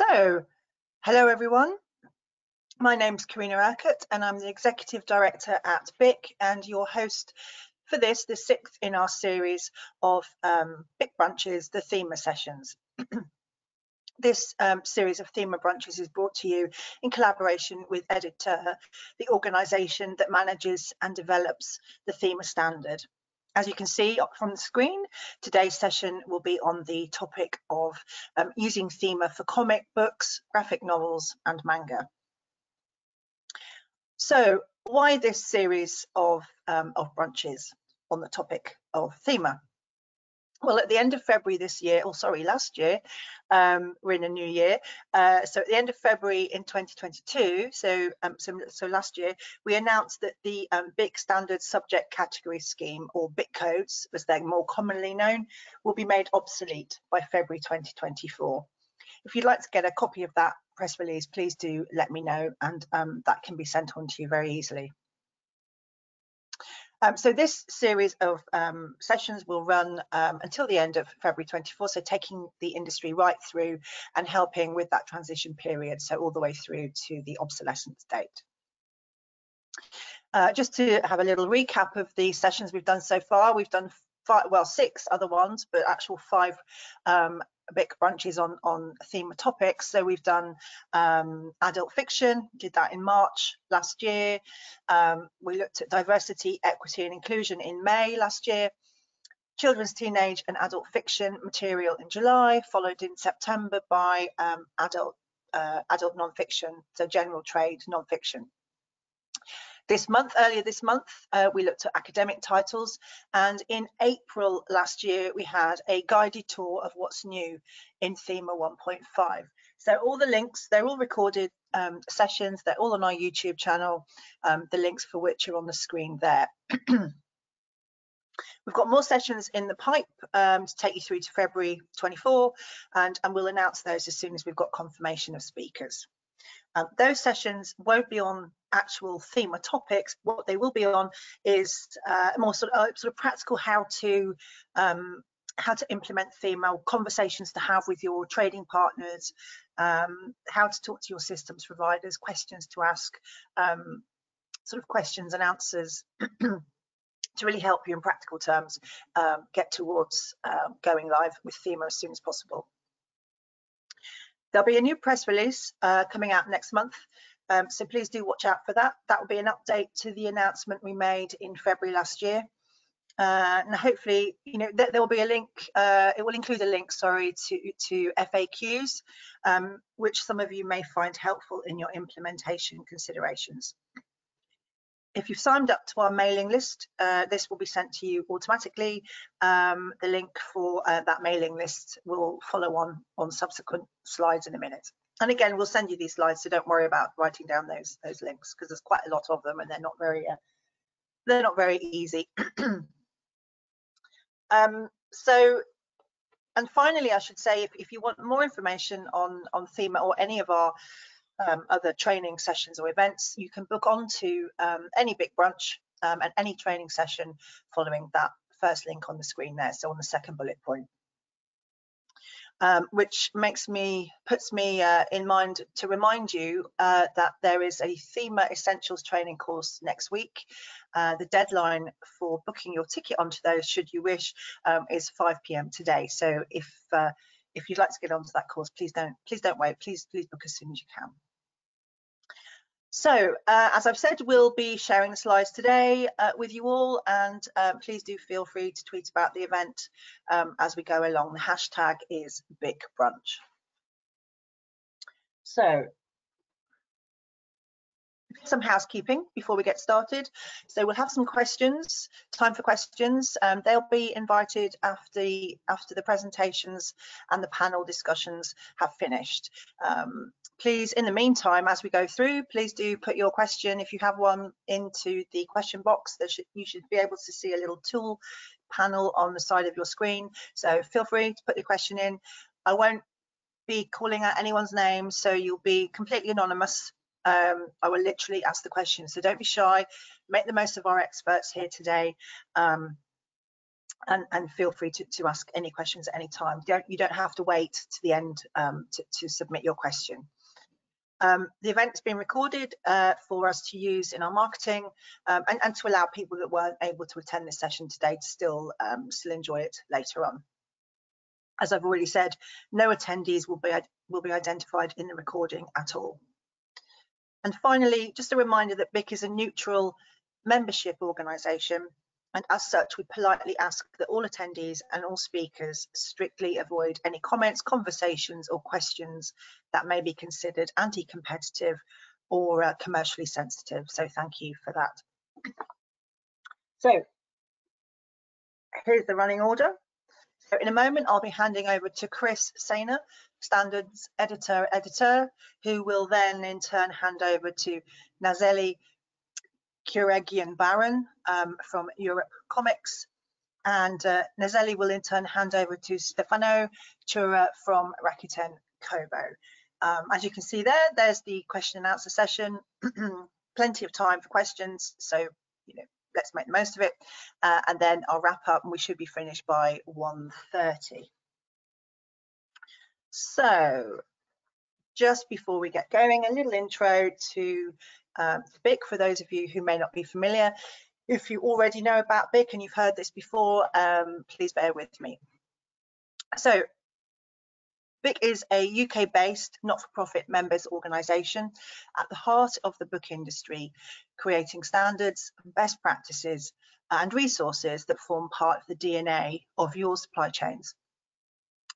So, hello everyone. My name's Karina Urquhart and I'm the Executive Director at BIC and your host for the sixth in our series of BIC Brunches, the Thema sessions. This series of Thema Brunches is brought to you in collaboration with EDITEUR, the organisation that manages and develops the Thema standard. As you can see from the screen, today's session will be on the topic of using Thema for comic books, graphic novels and manga. So why this series of brunches on the topic of Thema? Well, at the end of February this year, or sorry, last year, we're in a new year. So at the end of February in 2022, so last year, we announced that the BIC Standard Subject Category Scheme, or BIC codes, as they're more commonly known, will be made obsolete by February 2024. If you'd like to get a copy of that press release, please do let me know, and that can be sent on to you very easily. So this series of sessions will run until the end of February 24, so taking the industry right through and helping with that transition period, so all the way through to the obsolescence date. Just to have a little recap of the sessions we've done so far, we've done six other ones, but actual 5 BIC brunches on Thema topics. So we've done adult fiction, did that in March last year. We looked at diversity, equity and inclusion in May last year. Children's, teenage and adult fiction material in July, followed in September by adult non-fiction, so general trade non-fiction. Earlier this month, we looked at academic titles, and in April last year, we had a guided tour of what's new in Thema 1.5. So all the links, they're all recorded sessions, they're all on our YouTube channel, the links for which are on the screen there. We've got more sessions in the pipe to take you through to February 24, and we'll announce those as soon as we've got confirmation of speakers. Those sessions won't be on actual Thema topics. What they will be on is more sort of practical how to implement Thema, conversations to have with your trading partners, how to talk to your systems providers, questions to ask, sort of questions and answers to really help you in practical terms get towards going live with Thema as soon as possible. There'll be a new press release coming out next month, so please do watch out for that. That will be an update to the announcement we made in February last year. And hopefully, you know, there will be a link, it will include a link, sorry, to FAQs, which some of you may find helpful in your implementation considerations. If you've signed up to our mailing list, this will be sent to you automatically. The link for that mailing list will follow on subsequent slides in a minute. And again, we'll send you these slides, so don't worry about writing down those links, because there's quite a lot of them and they're not very easy. And finally, I should say, if you want more information on Thema or any of our other training sessions or events, you can book onto any BIC brunch and any training session following that first link on the screen there, so on the second bullet point. Which puts me in mind to remind you that there is a Thema Essentials training course next week. The deadline for booking your ticket onto those, should you wish, is 5 p.m. today. So if you'd like to get onto that course, please don't wait. Please book as soon as you can. So, as I've said, we'll be sharing the slides today with you all, and please do feel free to tweet about the event as we go along. The hashtag is BIC Brunch. So, some housekeeping before we get started. So we'll have some questions, time for questions. They'll be invited after the presentations and the panel discussions have finished. Please, in the meantime, as we go through, please do put your question, if you have one, into the question box. You should be able to see a little tool panel on the side of your screen. So feel free to put your question in. I won't be calling out anyone's name, so you'll be completely anonymous. I will literally ask the question, so don't be shy. Make the most of our experts here today. and feel free to ask any questions at any time. You don't have to wait to the end to submit your question. The event's been recorded for us to use in our marketing and to allow people that weren't able to attend this session today to still enjoy it later on. As I've already said, no attendees will be identified in the recording at all. And finally, just a reminder that BIC is a neutral membership organisation, and as such, we politely ask that all attendees and all speakers strictly avoid any comments, conversations or questions that may be considered anti-competitive or commercially sensitive. So thank you for that. So here's the running order. So in a moment, I'll be handing over to Saynor, Standards Editor at EDITEUR, who will then in turn hand over to Nazeli, Kyuregyan from Europe Comics, and Nazeli will in turn hand over to Stefano, Tura from Rakuten, Kobo. As you can see there's the question and answer session. Plenty of time for questions, so let's make the most of it, and then I'll wrap up and we should be finished by 1:30. So just before we get going, a little intro to BIC for those of you who may not be familiar. If you already know about BIC and you've heard this before, please bear with me. So BIC is a UK-based not-for-profit members organisation at the heart of the book industry, creating standards, best practices and resources that form part of the DNA of your supply chains.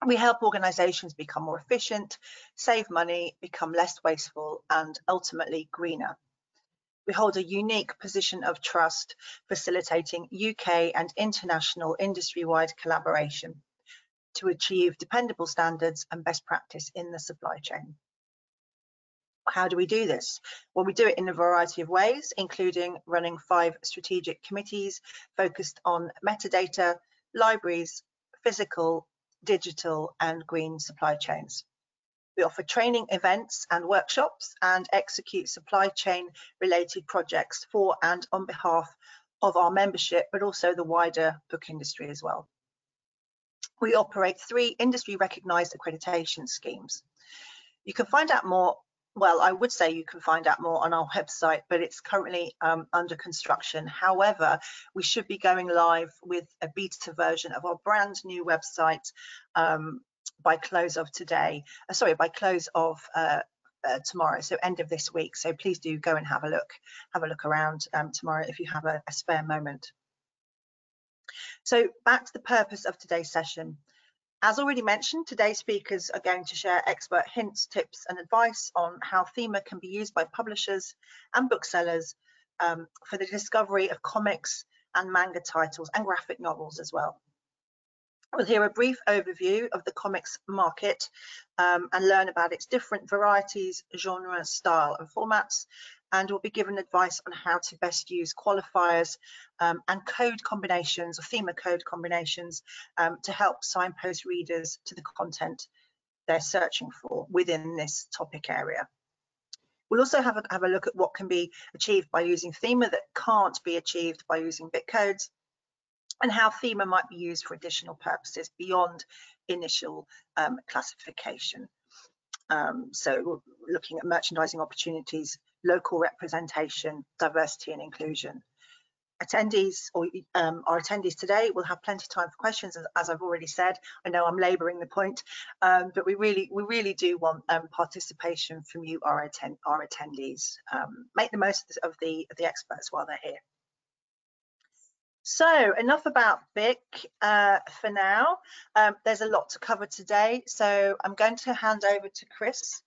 We help organisations become more efficient, save money, become less wasteful and ultimately greener. We hold a unique position of trust, facilitating UK and international industry-wide collaboration to achieve dependable standards and best practice in the supply chain. How do we do this? Well, we do it in a variety of ways, including running 5 strategic committees focused on metadata, libraries, physical, digital, and green supply chains. We offer training events and workshops and execute supply chain related projects for and on behalf of our membership, but also the wider book industry as well. We operate 3 industry recognised accreditation schemes. You can find out more, well, I would say you can find out more on our website, but it's currently under construction. However, we should be going live with a beta version of our brand new website by close of today, by close of tomorrow, so end of this week. So please do go and have a look around tomorrow if you have a spare moment. So back to the purpose of today's session. As already mentioned, today's speakers are going to share expert hints, tips and advice on how Thema can be used by publishers and booksellers for the discovery of comics and manga titles and graphic novels as well. We'll hear a brief overview of the comics market and learn about its different varieties, genres, style and formats, and we'll be given advice on how to best use qualifiers and code combinations or Thema code combinations to help signpost readers to the content they're searching for within this topic area. We'll also have a look at what can be achieved by using Thema that can't be achieved by using BIC codes, and how Thema might be used for additional purposes beyond initial classification. So we're looking at merchandising opportunities, local representation, diversity and inclusion. Attendees or our attendees today will have plenty of time for questions, as I've already said. I know I'm labouring the point, but we really do want participation from you, our attendees. Make the most of the experts while they're here. So enough about BIC for now. There's a lot to cover today, so I'm going to hand over to Chris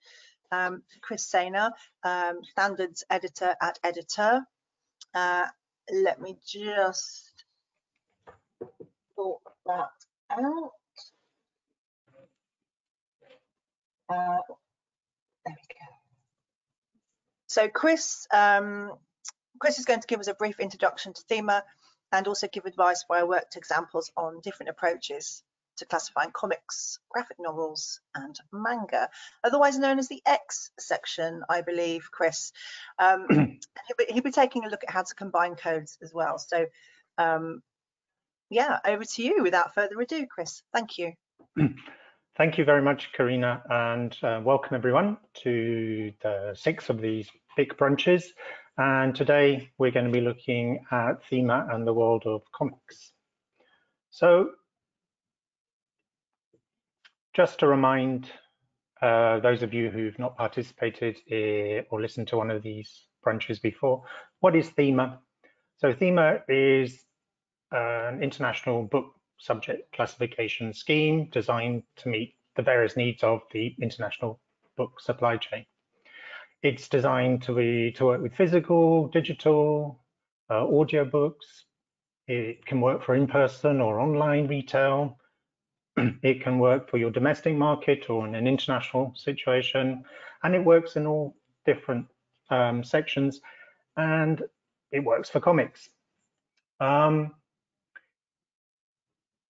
Saynor, Standards Editor at EDITEUR. Let me just sort that out. There we go. So Chris is going to give us a brief introduction to Thema and also give advice where I worked examples on different approaches to classifying comics, graphic novels and manga, otherwise known as the X section, I believe, Chris. He'll be taking a look at how to combine codes as well. So yeah, over to you without further ado, Chris. Thank you. Thank you very much, Karina, and welcome everyone to the 6th of these BIC brunches. And today we're going to be looking at Thema and the world of comics. So just to remind those of you who've not participated or listened to one of these brunches before, what is Thema? So Thema is an international book subject classification scheme designed to meet the various needs of the international book supply chain. It's designed to work with physical, digital, audio books. It can work for in-person or online retail. It can work for your domestic market or in an international situation, and it works in all different sections, and it works for comics.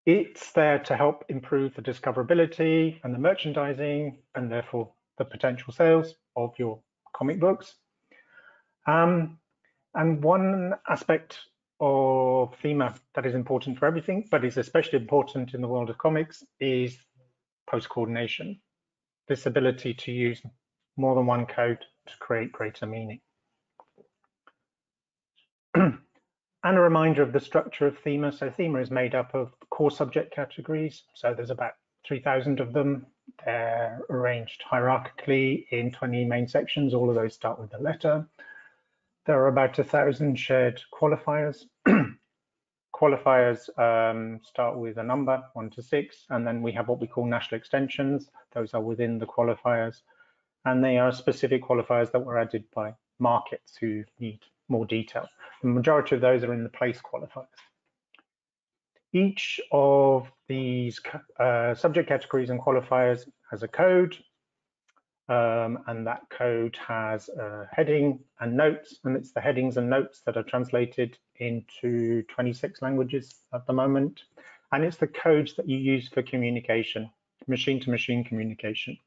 It's there to help improve the discoverability and the merchandising, and therefore the potential sales of your comic books. And one aspect of Thema that is important for everything, but is especially important in the world of comics, is post-coordination. This ability to use more than one code to create greater meaning. And a reminder of the structure of Thema. So Thema is made up of core subject categories. So there's about 3,000 of them. They're arranged hierarchically in 20 main sections. All of those start with a letter. There are about 1,000 shared qualifiers. Qualifiers start with a number, 1 to 6, and then we have what we call national extensions. Those are within the qualifiers, and they are specific qualifiers that were added by markets who need more detail. The majority of those are in the place qualifiers. Each of these subject categories and qualifiers has a code, and that code has a heading and notes, and it's the headings and notes that are translated into 26 languages at the moment. And it's the codes that you use for communication, machine-to-machine communication.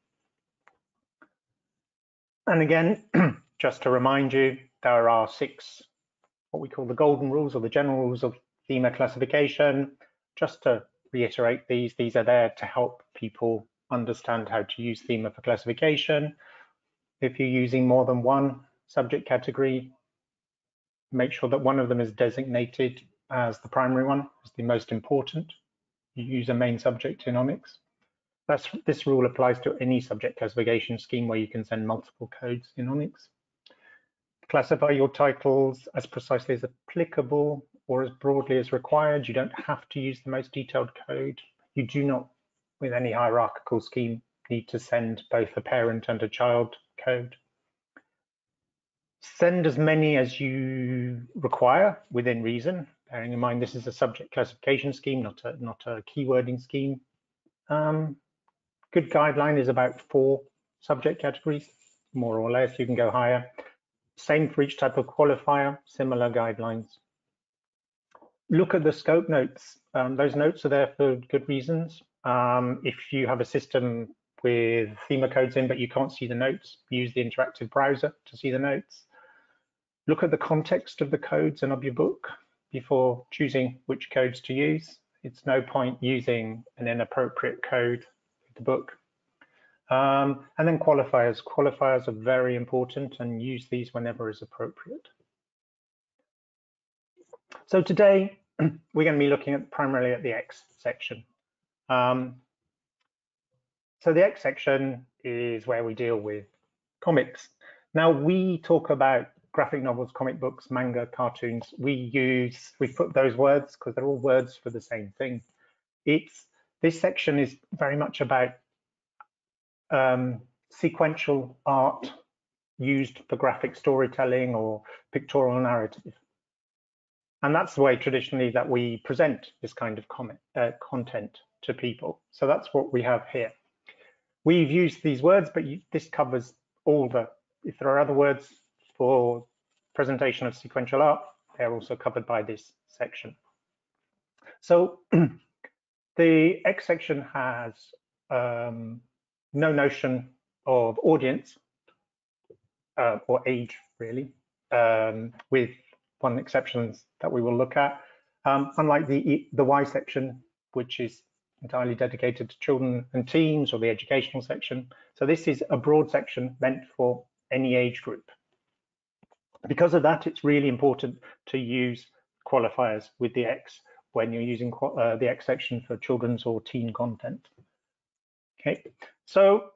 And again, just to remind you, there are 6 what we call the golden rules or the general rules of Thema classification. Just to reiterate these are there to help people understand how to use Thema for classification. If you're using more than one subject category, make sure that one of them is designated as the primary one, as the most important. You use a main subject in ONIX. This rule applies to any subject classification scheme where you can send multiple codes in ONIX. Classify your titles as precisely as applicable or as broadly as required. You don't have to use the most detailed code. You do not, with any hierarchical scheme, need to send both a parent and a child code. Send as many as you require within reason, bearing in mind this is a subject classification scheme, not a keywording scheme. Good guideline is about 4 subject categories, more or less. You can go higher. Same for each type of qualifier, similar guidelines. Look at the scope notes. Those notes are there for good reasons. If you have a system with Thema codes in, but you can't see the notes, use the interactive browser to see the notes. Look at the context of the codes and of your book before choosing which codes to use. It's no point using an inappropriate code with the book. And then qualifiers. Qualifiers are very important, and use these whenever is appropriate. So today we're going to be looking primarily at the X section. So the X section is where we deal with comics. Now we talk about graphic novels, comic books, manga, cartoons. We put those words because they're all words for the same thing. This section is very much about sequential art used for graphic storytelling or pictorial narrative. And that's the way traditionally that we present this kind of content to people. So that's what we have here. We've used these words, but this covers all if there are other words for presentation of sequential art, they're also covered by this section. So the X section has no notion of audience or age, really, with one exception that we will look at. unlike the Y section, which is entirely dedicated to children and teens, or the educational section. So this is a broad section meant for any age group. Because of that, it's really important to use qualifiers with the X when you're using the X section for children's or teen content. Okay, so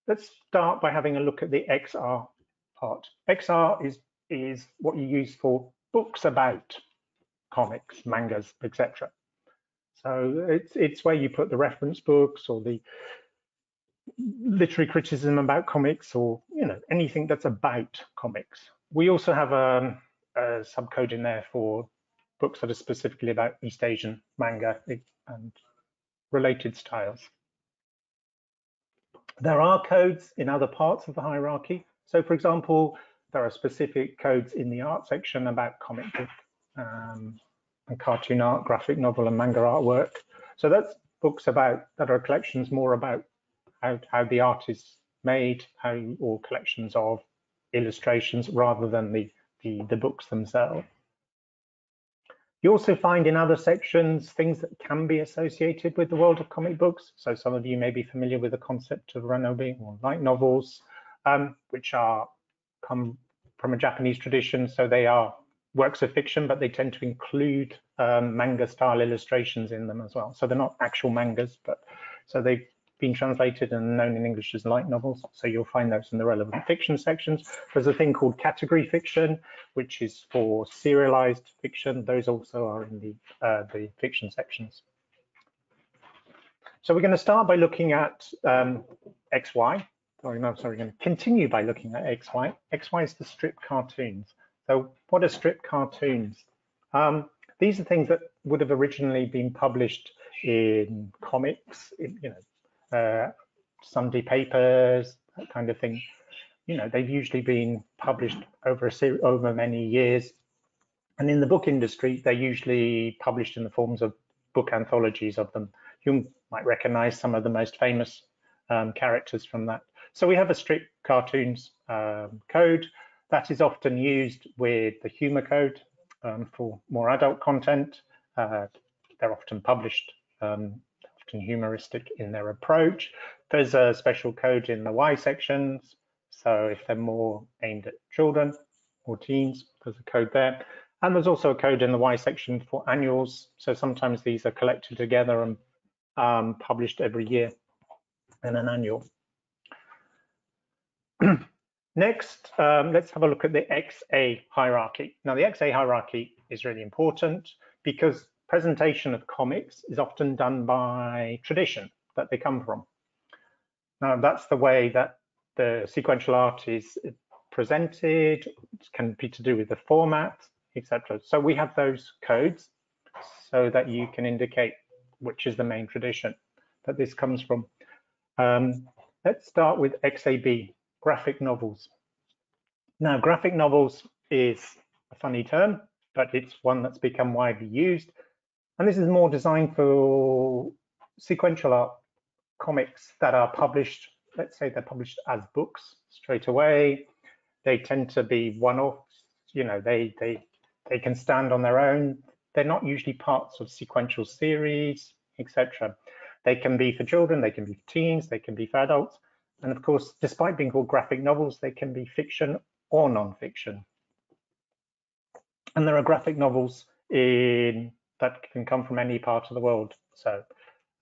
let's start by having a look at the XR part. XR is what you use for books about comics, mangas, etc. So it's where you put the reference books or the literary criticism about comics, or anything that's about comics. We also have a subcode in there for books that are specifically about East Asian manga and related styles. There are codes in other parts of the hierarchy. So, for example, there are specific codes in the art section about comic book and cartoon art, graphic novel and manga artwork. So that's books that are collections more about how the art is made, or collections of illustrations rather than the books themselves. You also find in other sections things that can be associated with the world of comic books. So some of you may be familiar with the concept of ranobi, or light novels, which come from a Japanese tradition. So they are works of fiction, but they tend to include manga style illustrations in them as well. So they're not actual mangas, but so they've been translated and known in English as light novels. So you'll find those in the relevant fiction sections. There's a thing called category fiction, which is for serialized fiction. Those also are in the fiction sections. So we're going to start by looking at XY. We're going to continue by looking at XY. XY is the strip cartoons. So what are strip cartoons? These are things that would have originally been published in comics, Sunday papers, that kind of thing. They've usually been published over many years. And in the book industry, they're usually published in the forms of book anthologies of them. You might recognize some of the most famous characters from that. So we have a strip cartoons code that is often used with the humor code for more adult content. They're often published, often humoristic in their approach. There's a special code in the Y sections. So if they're more aimed at children or teens, there's a code there. And there's also a code in the Y section for annuals. So sometimes these are collected together and published every year in an annual. Next, let's have a look at the XA hierarchy. Now, the XA hierarchy is really important because presentation of comics is often done by tradition that they come from. Now, that's the way that the sequential art is presented. It can be to do with the format, etc. So we have those codes so that you can indicate which is the main tradition that this comes from. Let's start with XAB, graphic novels. Now, graphic novels is a funny term, but it's one that's become widely used. And this is more designed for sequential art comics that are published, let's say they're published as books straight away. They tend to be one-offs, they can stand on their own. They're not usually parts of sequential series, etc. They can be for children, they can be for teens, they can be for adults. And of course, despite being called graphic novels, they can be fiction or non-fiction. And there are graphic novels that can come from any part of the world. So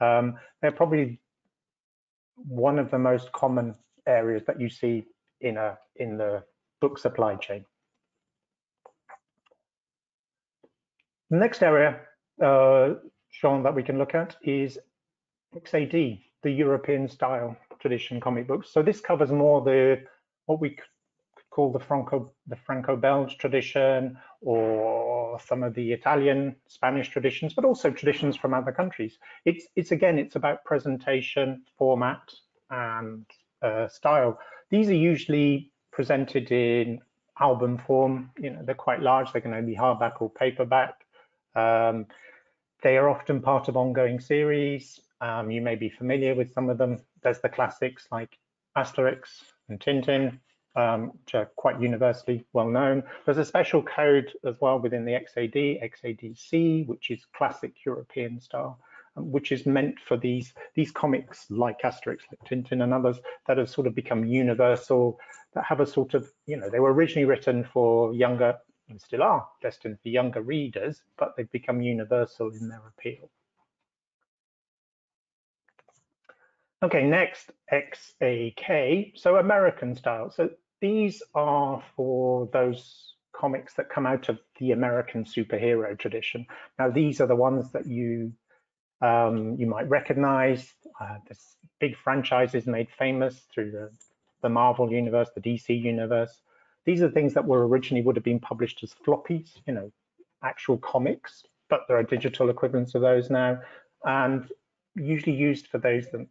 they're probably one of the most common areas that you see in the book supply chain. The next area shown that we can look at is XAD, the European style tradition comic books. So this covers more what we could call the Franco-Belge tradition, or some of the Italian, Spanish traditions, but also traditions from other countries. It's about presentation, format, and style. These are usually presented in album form. They're quite large. They can only be hardback or paperback. They are often part of ongoing series. You may be familiar with some of them. There's the classics like Asterix and Tintin. which are quite universally well known. There's a special code as well within the XAD, XADC, which is classic European style, which is meant for these comics like Asterix, like Tintin and others that have sort of become universal, that have a sort of, they were originally written for younger, and still are destined for younger readers, but they've become universal in their appeal. Okay, next, XAK, so American style. So these are for those comics that come out of the American superhero tradition. Now, these are the ones that you might recognize. This big franchises made famous through the Marvel universe, the DC universe. These are things that were originally would have been published as floppies, actual comics, but there are digital equivalents of those now, and usually used for those that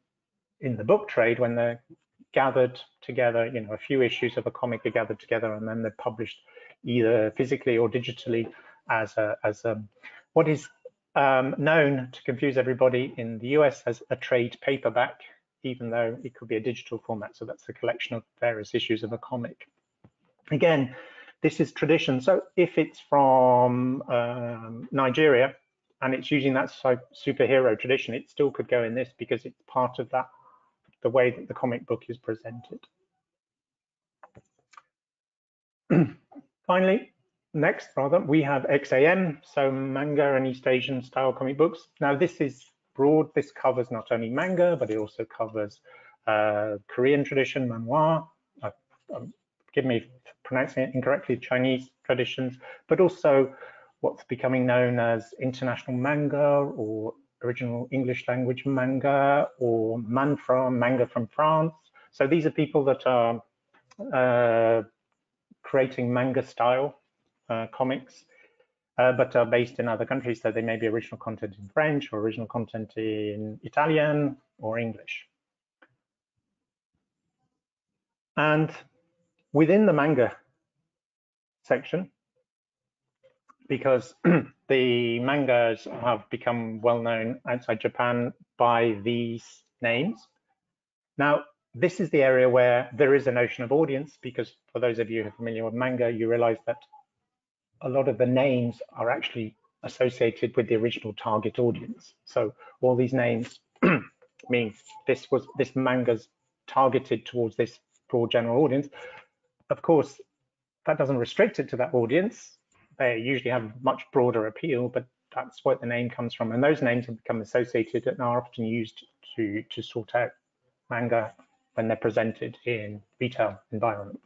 in the book trade when they're gathered together, a few issues of a comic are gathered together and then they're published either physically or digitally as what is known, to confuse everybody, in the US as a trade paperback, even though it could be a digital format. So that's a collection of various issues of a comic. Again, this is tradition. So if it's from Nigeria and it's using that superhero tradition, it still could go in this because it's part of that, the way that the comic book is presented. Finally, next, we have XAM, so manga and East Asian style comic books. Now, this is broad. This covers not only manga, but it also covers Korean tradition, manhwa, forgive me for pronouncing it incorrectly, Chinese traditions, but also what's becoming known as international manga or original English language manga or manga from France. So these are people that are creating manga style comics, but are based in other countries. So they may be original content in French or original content in Italian or English. And within the manga section, because the mangas have become well known outside Japan by these names. Now, this is the area where there is a notion of audience, because for those of you who are familiar with manga, you realize that a lot of the names are actually associated with the original target audience. So all these names mean this manga's targeted towards this broad general audience. Of course, that doesn't restrict it to that audience. They usually have much broader appeal, but that's what the name comes from. And those names have become associated and are often used to sort out manga when they're presented in retail environments.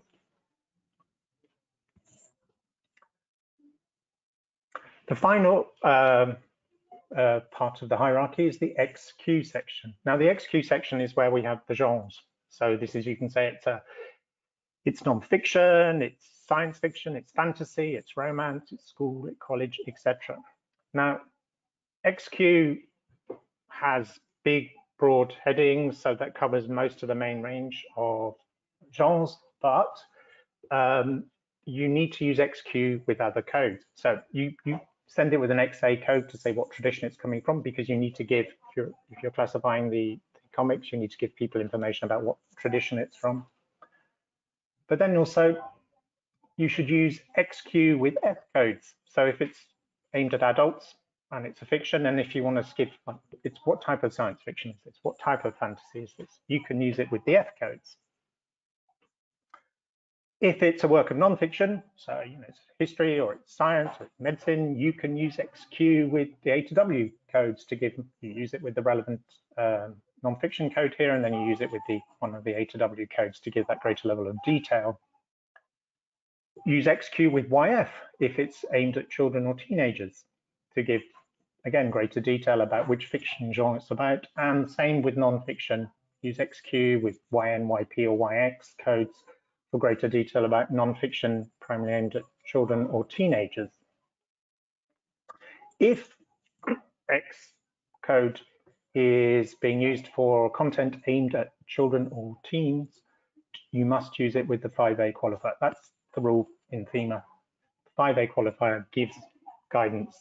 The final part of the hierarchy is the XQ section. Now, the XQ section is where we have the genres. So this is, you can say it's non-fiction, it's science fiction, it's fantasy, it's romance, it's school, it's college, etc. Now, XQ has big, broad headings, so that covers most of the main range of genres, but you need to use XQ with other codes. So you send it with an XA code to say what tradition it's coming from, because you need to give, if you're classifying the comics, you need to give people information about what tradition it's from. But then also, you should use XQ with F codes. So if it's aimed at adults and it's a fiction, and if you want to skip, it's what type of science fiction is this? What type of fantasy is this? You can use it with the F codes. If it's a work of non-fiction, so it's history or it's science or it's medicine, you can use XQ with the A to W codes to give, you use it with the relevant non-fiction code here, and then you use it with one of the A to W codes to give that greater level of detail. Use XQ with YF if it's aimed at children or teenagers to give, again, greater detail about which fiction genre it's about. And same with non-fiction, use XQ with YN, YP or YX codes for greater detail about non-fiction primarily aimed at children or teenagers. If X code is being used for content aimed at children or teens, you must use it with the 5A qualifier. That's the rule in Thema. The 5A qualifier gives guidance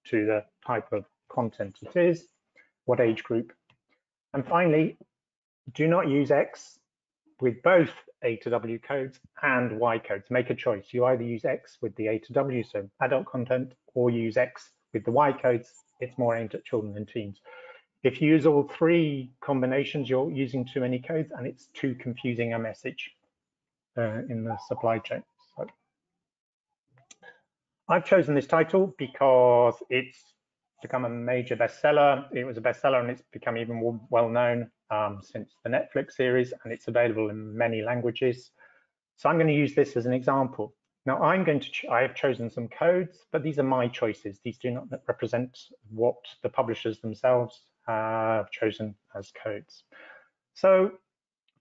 to the type of content it is, what age group. And finally, do not use X with both A to W codes and Y codes. Make a choice. You either use X with the A to W, so adult content, or use X with the Y codes. It's more aimed at children and teens. If you use all three combinations, you're using too many codes and it's too confusing a message in the supply chain. So I've chosen this title because it's become a major bestseller. It was a bestseller and it's become even more well-known since the Netflix series, and it's available in many languages. So I'm going to use this as an example. Now I have chosen some codes, but these are my choices. These do not represent what the publishers themselves have chosen as codes. So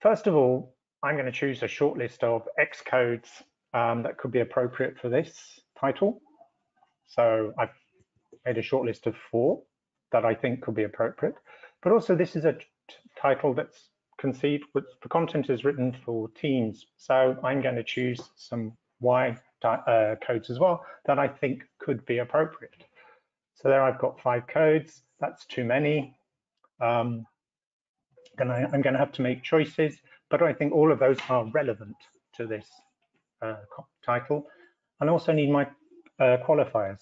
first of all, I'm going to choose a short list of X codes that could be appropriate for this title. So I've made a short list of 4 that I think could be appropriate. But also this is a title that's conceived, with the content is written for teens. So I'm going to choose some Y codes as well that I think could be appropriate. So there I've got 5 codes. That's too many. I'm going to have to make choices, but I think all of those are relevant to this title. And I also need my qualifiers.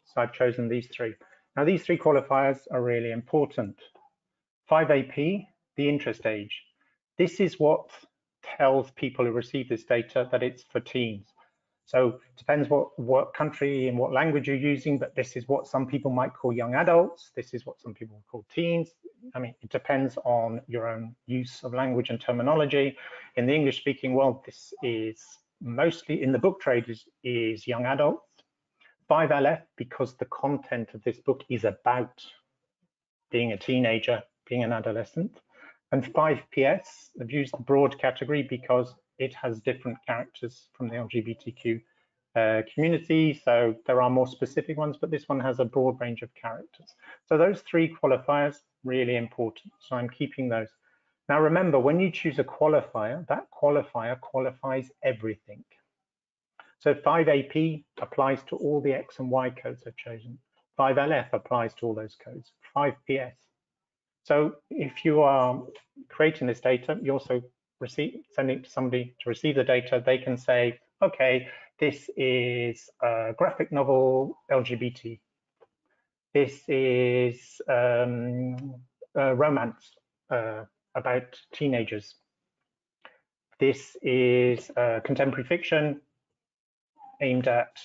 So I've chosen these 3. Now these 3 qualifiers are really important. 5AP, the interest age. This is what tells people who receive this data that it's for teens. So it depends what country and what language you're using, but this is what some people might call young adults. This is what some people call teens. I mean, it depends on your own use of language and terminology. In the English-speaking world, this is mostly in the book trade is young adults. 5LF, because the content of this book is about being a teenager, being an adolescent. And 5PS, I've used the broad category because it has different characters from the LGBTQ community. So there are more specific ones, but this one has a broad range of characters. So those 3 qualifiers, really important. So I'm keeping those. Now remember, when you choose a qualifier, that qualifier qualifies everything. So 5AP applies to all the X and Y codes I've chosen. 5LF applies to all those codes. 5PS. So if you are creating this data, you also sending it to somebody to receive the data. They can say, okay, this is a graphic novel LGBT. This is a romance about teenagers. This is contemporary fiction aimed at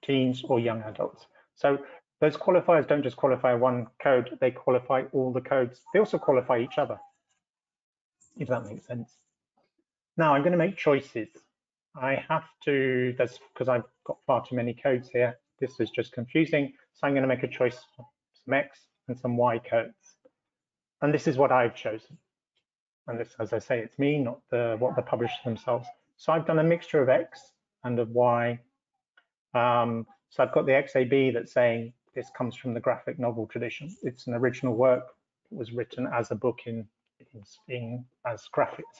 teens or young adults. So those qualifiers don't just qualify one code, they qualify all the codes. They also qualify each other, if that makes sense. Now I'm going to make choices. I have to, that's because I've got far too many codes here. This is just confusing. So I'm going to make a choice of some X and some Y codes. And this is what I've chosen. And this, as I say, it's me, not what the publishers themselves. So I've done a mixture of X and of Y. So I've got the XAB that's saying this comes from the graphic novel tradition. It's an original work. It was written as a book as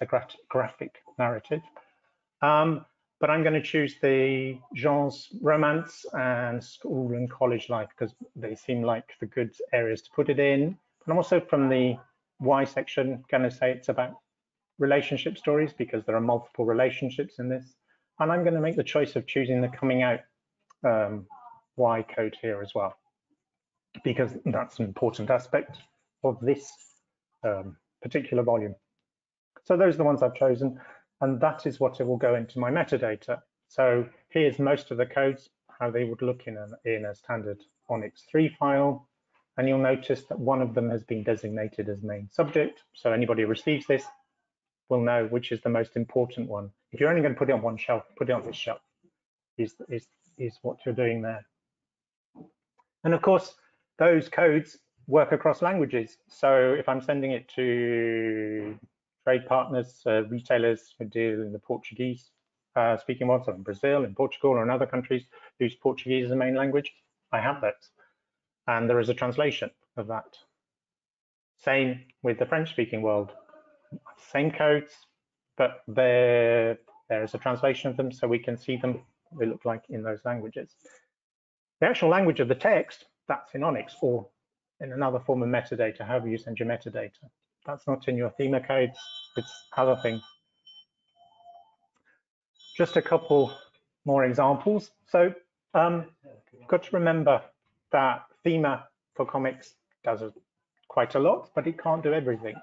a graphic narrative. But I'm going to choose the genres romance and school and college life because they seem like the good areas to put it in. And I'm also from the Y section going to say it's about relationship stories because there are multiple relationships in this. And I'm going to make the choice of choosing the coming out Y code here as well, because that's an important aspect of this particular volume. So those are the ones I've chosen, and that is what it will go into my metadata. So here's most of the codes, how they would look in a standard Onyx 3 file. And you'll notice that one of them has been designated as main subject. So anybody who receives this will know which is the most important one. If you're only going to put it on one shelf, put it on this shelf, is what you're doing there. And of course, those codes work across languages. So if I'm sending it to trade partners, retailers who deal in the Portuguese speaking world, so in Brazil, in Portugal, or in other countries use Portuguese as a main language, I have that. And there is a translation of that. Same with the French speaking world, same codes, but there is a translation of them so we can see them, what they look like in those languages. The actual language of the text, that's in Onyx or in another form of metadata, however you send your metadata. That's not in your Thema codes, it's other things. just a couple more examples. So you've got to remember that Thema for comics does quite a lot, but it can't do everything.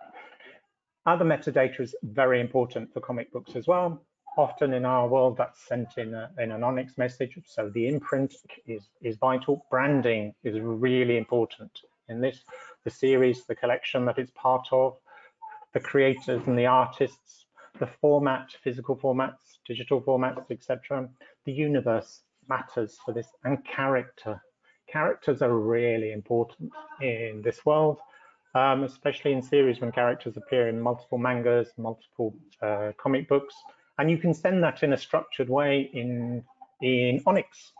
Other metadata is very important for comic books as well. Often in our world, that's sent in an Onyx message. So the imprint is vital. Branding is really important in this. The series, the collection that it's part of, the creators and the artists, the format, physical formats, digital formats, etc. The universe matters for this, and character. Characters are really important in this world. Especially in series when characters appear in multiple mangas, multiple comic books, and you can send that in a structured way in Onyx.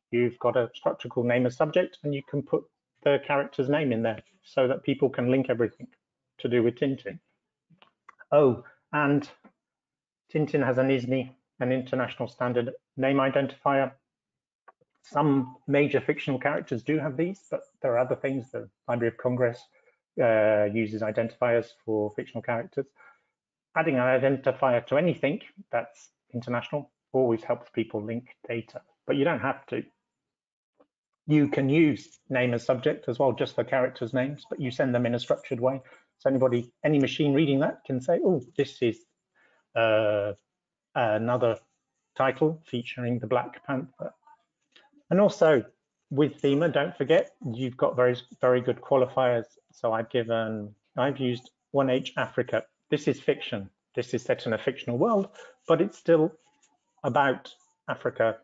You've got a structure called name as subject, and you can put the character's name in there so that people can link everything to do with Tintin. Oh, and Tintin has an ISNI, an international standard name identifier. Some major fictional characters do have these, but there are other things. The Library of Congress uses identifiers for fictional characters. Adding an identifier to anything that's international always helps people link data, but you don't have to. You can use name as subject as well, just for characters' names, but you send them in a structured way. So any machine reading that can say, oh, this is another title featuring the Black Panther. And also with Thema, don't forget, you've got very good qualifiers. So I've used 1H Africa. This is fiction. This is set in a fictional world, but it's still about Africa.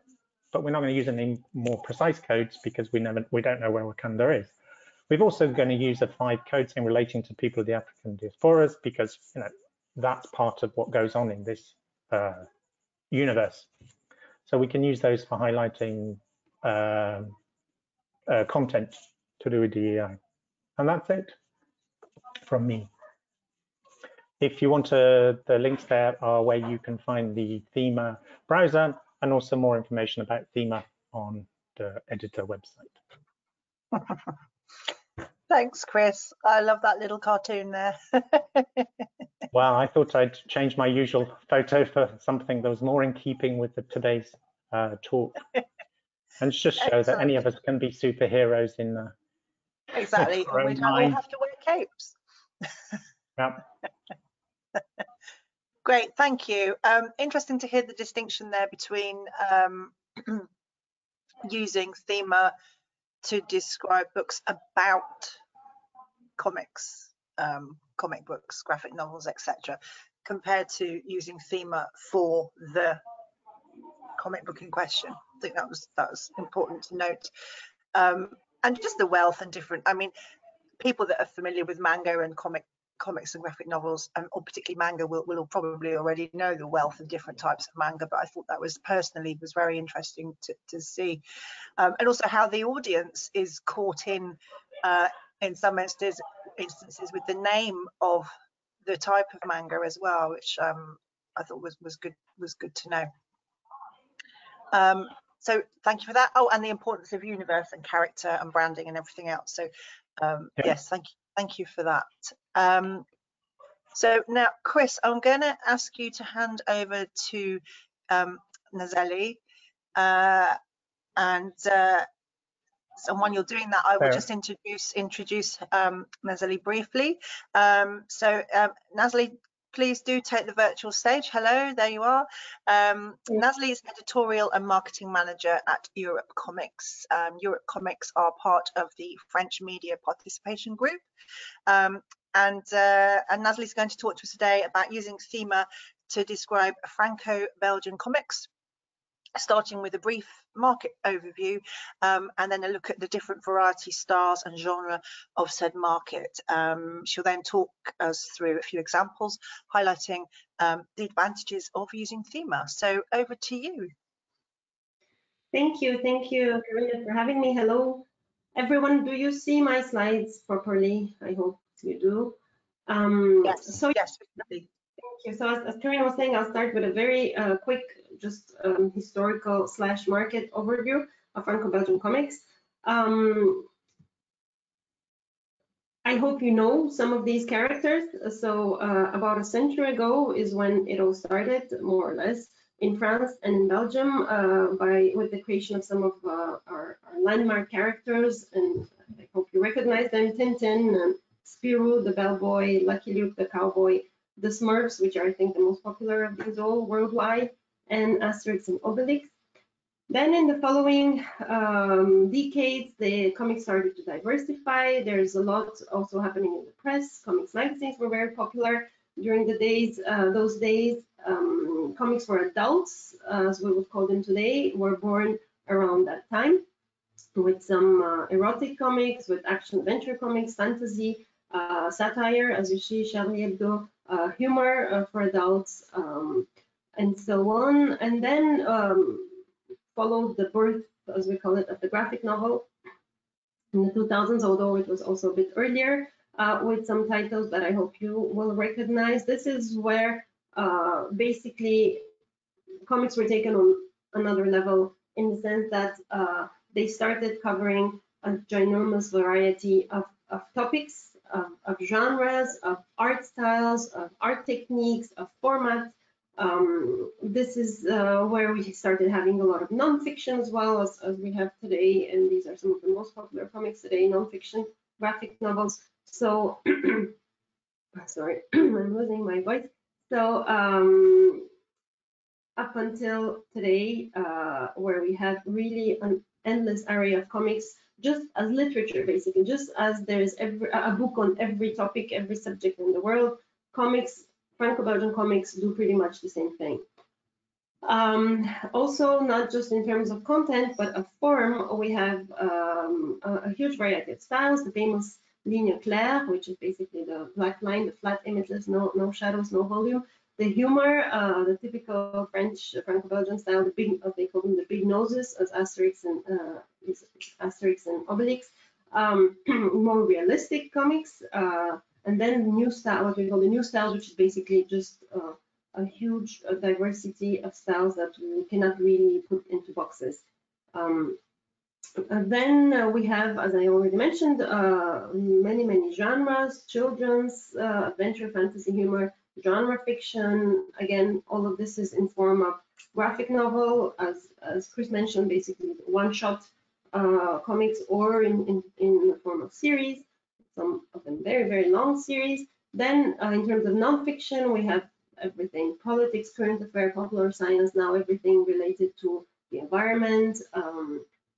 But we're not going to use any more precise codes because we don't know where Wakanda is. We're also going to use a 5 code saying relating to people of the African diasporas because that's part of what goes on in this universe. So we can use those for highlighting content to do with DEI. And that's it from me. If you want the links there are where you can find the Thema browser and also more information about Thema on the EDITEUR website. Thanks, Chris. I love that little cartoon there. Well, I thought I'd change my usual photo for something that was more in keeping with today's talk. And just show that any of us can be superheroes in exactly, and we don't all have to wear capes. Yeah. Great, thank you. Interesting to hear the distinction there between using Thema to describe books about comics, comic books, graphic novels, etc., compared to using Thema for the comic book in question. I think that was important to note. And just the wealth and different, I mean, people that are familiar with manga and comics and graphic novels, or particularly manga, will probably already know the wealth of different types of manga, but I thought that was very interesting to see. And also how the audience is caught in some instances with the name of the type of manga as well, which I thought was good to know. So thank you for that. Oh, and the importance of universe and character and branding and everything else. So yes, thank you for that. So now, Chris, I'm going to ask you to hand over to Nazeli, and when you're doing that, I will just introduce Nazeli briefly. So Nazeli, please do take the virtual stage. Hello, there you are. Nazeli is editorial and marketing manager at Europe Comics. Europe Comics are part of the French Media Participation Group. And Nazeli is going to talk to us today about using Thema to describe Franco-Belgian comics, starting with a brief market overview and then a look at the different variety, styles and genre of said market. She'll then talk us through a few examples highlighting the advantages of using Thema. So over to you. Thank you, Karina, for having me. Hello, everyone. Do you see my slides properly? I hope you do. Yes, so yes. Thank you. So as Karina was saying, I'll start with a very quick, just historical / market overview of Franco-Belgian comics. I hope you know some of these characters. So about a century ago is when it all started, more or less. in France and in Belgium with the creation of some of our landmark characters, and I hope you recognize them: Tintin, and Spirou, the bellboy, Lucky Luke, the cowboy, the Smurfs, which are I think the most popular of these all worldwide, and Asterix and Obelix. Then in the following decades, the comics started to diversify. There's a lot also happening in the press. Comics magazines were very popular during the days. Those days, comics for adults, as we would call them today, were born around that time, with some erotic comics, with action-adventure comics, fantasy, satire, as you see, Charlie Hebdo, humor for adults, and so on. And then followed the birth, as we call it, of the graphic novel in the 2000s, although it was also a bit earlier, with some titles that I hope you will recognize. This is where basically comics were taken on another level, in the sense that they started covering a ginormous variety of topics, of genres, of art styles, of art techniques, of formats. This is where we started having a lot of non-fiction as well as we have today, and these are some of the most popular comics today, non-fiction graphic novels. So, sorry, I'm losing my voice. So, up until today, where we have really an endless array of comics, just as literature, basically, just as there's a book on every topic, every subject in the world, comics, Franco-Belgian comics do pretty much the same thing. Also, not just in terms of content, but of form, we have a huge variety of styles. The famous ligne claire, which is basically the black line, the flat images, no shadows, no volume. The humor, the typical French Franco-Belgian style, they call them the big noses, as Asterix and Obelix. More realistic comics, and then new style, what we call the new styles, which is basically just a huge diversity of styles that we cannot really put into boxes. And then we have, as I already mentioned, many genres: children's, adventure, fantasy, humor, genre fiction. Again, all of this is in form of graphic novel, as Chris mentioned, basically one-shot comics, or in the form of series, some of them very long series. Then in terms of non-fiction, we have everything: politics, current affair, popular science, now everything related to the environment,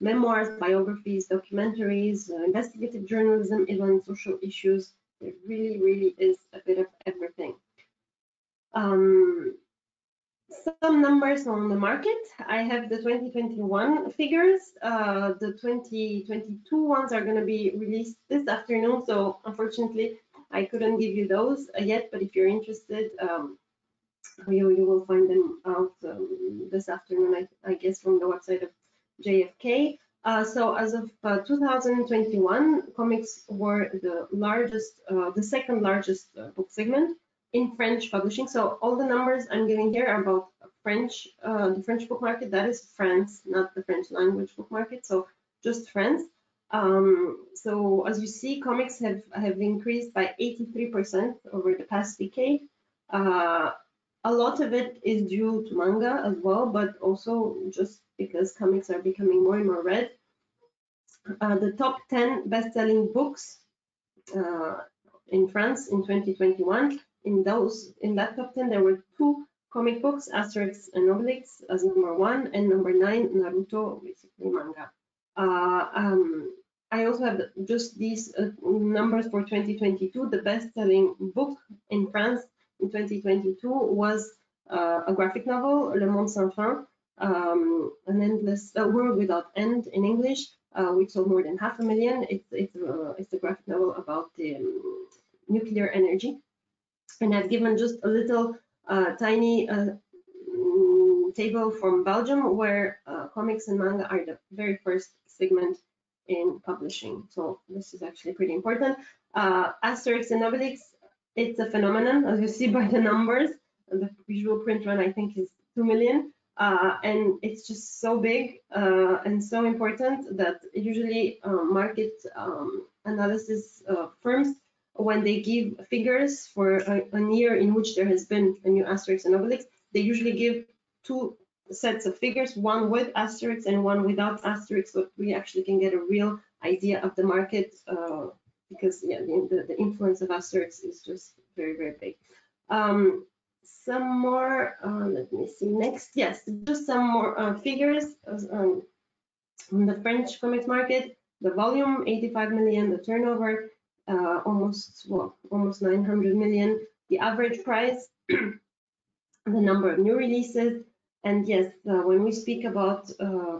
memoirs, biographies, documentaries, investigative journalism, even social issues. There really is a bit of everything. Some numbers on the market. I have the 2021 figures. The 2022 ones are going to be released this afternoon, so unfortunately I couldn't give you those yet, but if you're interested, you will find them out this afternoon, I guess, from the website of JFK. So as of 2021, comics were the second largest book segment in French publishing. So all the numbers I'm giving here are about French, the French book market. That is France, not the French language book market. So just France. So as you see, comics have increased by 83% over the past decade. A lot of it is due to manga as well, but also just because comics are becoming more and more read. The top 10 best-selling books in France in 2021. In that top 10, there were 2 comic books, Asterix and Obelix as number 1, and number 9, Naruto, basically manga. I also have just these numbers for 2022. The best-selling book in France in 2022 was a graphic novel, Le Monde Sans Fin, an endless world without end in English, which sold more than 500,000. It's a graphic novel about the nuclear energy, and I've given just a little tiny table from Belgium, where comics and manga are the very first segment in publishing. So this is actually pretty important. Asterix and Obelix, it's a phenomenon, as you see by the numbers. The visual print run, I think, is 2 million. And it's just so big and so important that usually market analysis firms, when they give figures for a year in which there has been a new Asterix and Obelix, they usually give two sets of figures, one with asterisks and one without asterisks, so we actually can get a real idea of the market, because yeah, the influence of asterisks is just very, very big. Some more, let me see next. Yes, just some more figures on the French comics market. The volume, 85 million, the turnover, almost 900 million, the average price, the number of new releases. And yes, when we speak about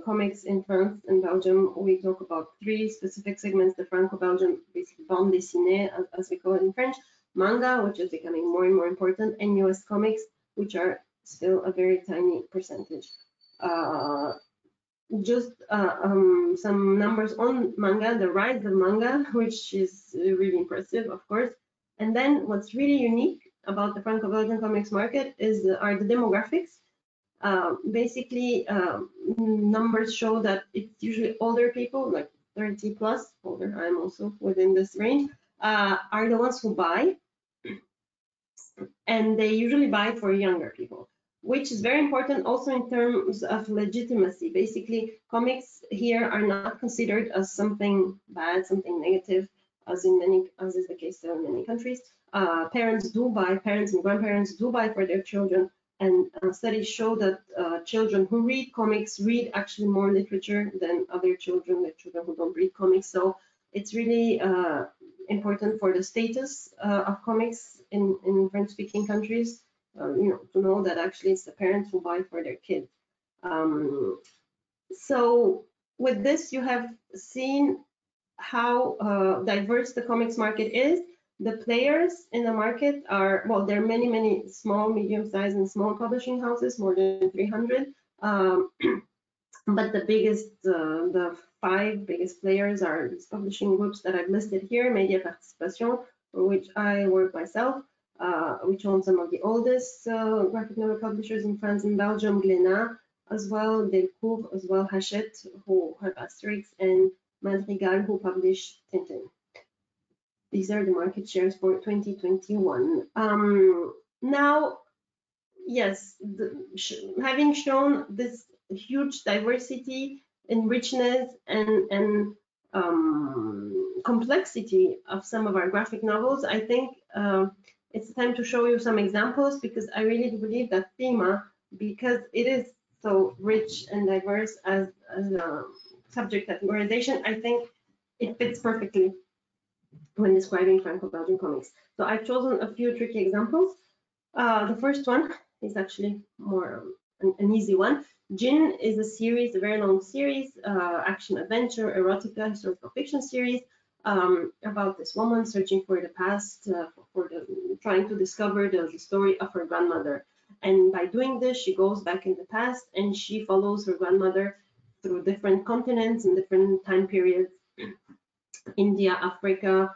comics in France and Belgium, we talk about three specific segments: the Franco-Belgian, basically bande dessinée, as we call it in French, manga, which is becoming more and more important, and US comics, which are still a very tiny percentage. Just some numbers on manga, the rise of manga, which is really impressive, of course. And then what's really unique about the Franco-Belgian comics market are the demographics. Basically, numbers show that it's usually older people, like 30 plus, older, I'm also within this range, are the ones who buy. And they usually buy for younger people, which is very important also in terms of legitimacy. Basically, comics here are not considered as something bad, something negative, as is the case in many countries. Parents and grandparents do buy for their children, and studies show that children who read comics read actually more literature than other children, like children who don't read comics. So it's really important for the status of comics in French-speaking countries, to know that actually it's the parents who buy for their kids. So with this, you have seen how diverse the comics market is. The players in the market are, well, there are many, many small, medium-sized, and small publishing houses, more than 300. But the biggest, the 5 biggest players are these publishing groups that I've listed here: Media Participation, for which I work myself, which owns some of the oldest graphic novel publishers in France and Belgium, Glénat as well, Delcourt as well, Hachette, who have Asterix, and Madrigal, who publish Tintin. These are the market shares for 2021. Now, yes, having shown this huge diversity and richness and complexity of some of our graphic novels, I think it's time to show you some examples, because I really believe that Thema, because it is so rich and diverse as a subject categorization, I think it fits perfectly when describing Franco-Belgian comics. So I've chosen a few tricky examples. The first one is actually more an easy one. Jin is a series, a very long series, action adventure, erotica, historical fiction series, about this woman searching for the past, trying to discover the story of her grandmother. And by doing this, she goes back in the past and she follows her grandmother through different continents and different time periods: India, Africa,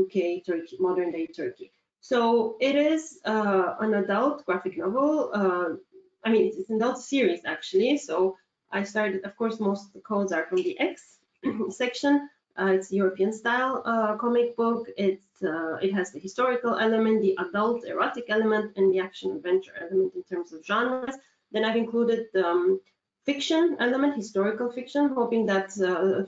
UK, Turkey, modern day Turkey. So it is an adult graphic novel. I mean, it's an adult series actually. So I started, of course, most of the codes are from the X section. It's European style comic book. It has the historical element, the adult erotic element, and the action adventure element in terms of genres. Then I've included the fiction element, historical fiction, hoping that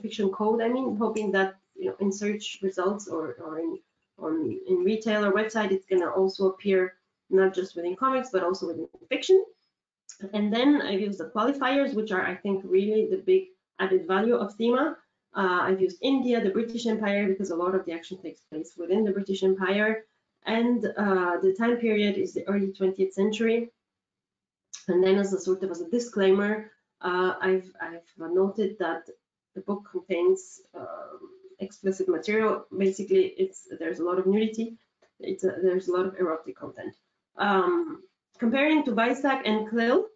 fiction code, I mean, hoping that in search results or in retail or website, it's gonna also appear not just within comics but also within fiction. And then I've used the qualifiers, which are, I think, really the big added value of Thema. I've used India, the British Empire, because a lot of the action takes place within the British Empire, and the time period is the early 20th century. And then, as a sort of as a disclaimer, I've noted that the book contains explicit material. Basically, there's a lot of nudity. There's a lot of erotic content. Comparing to BIC and CLIL,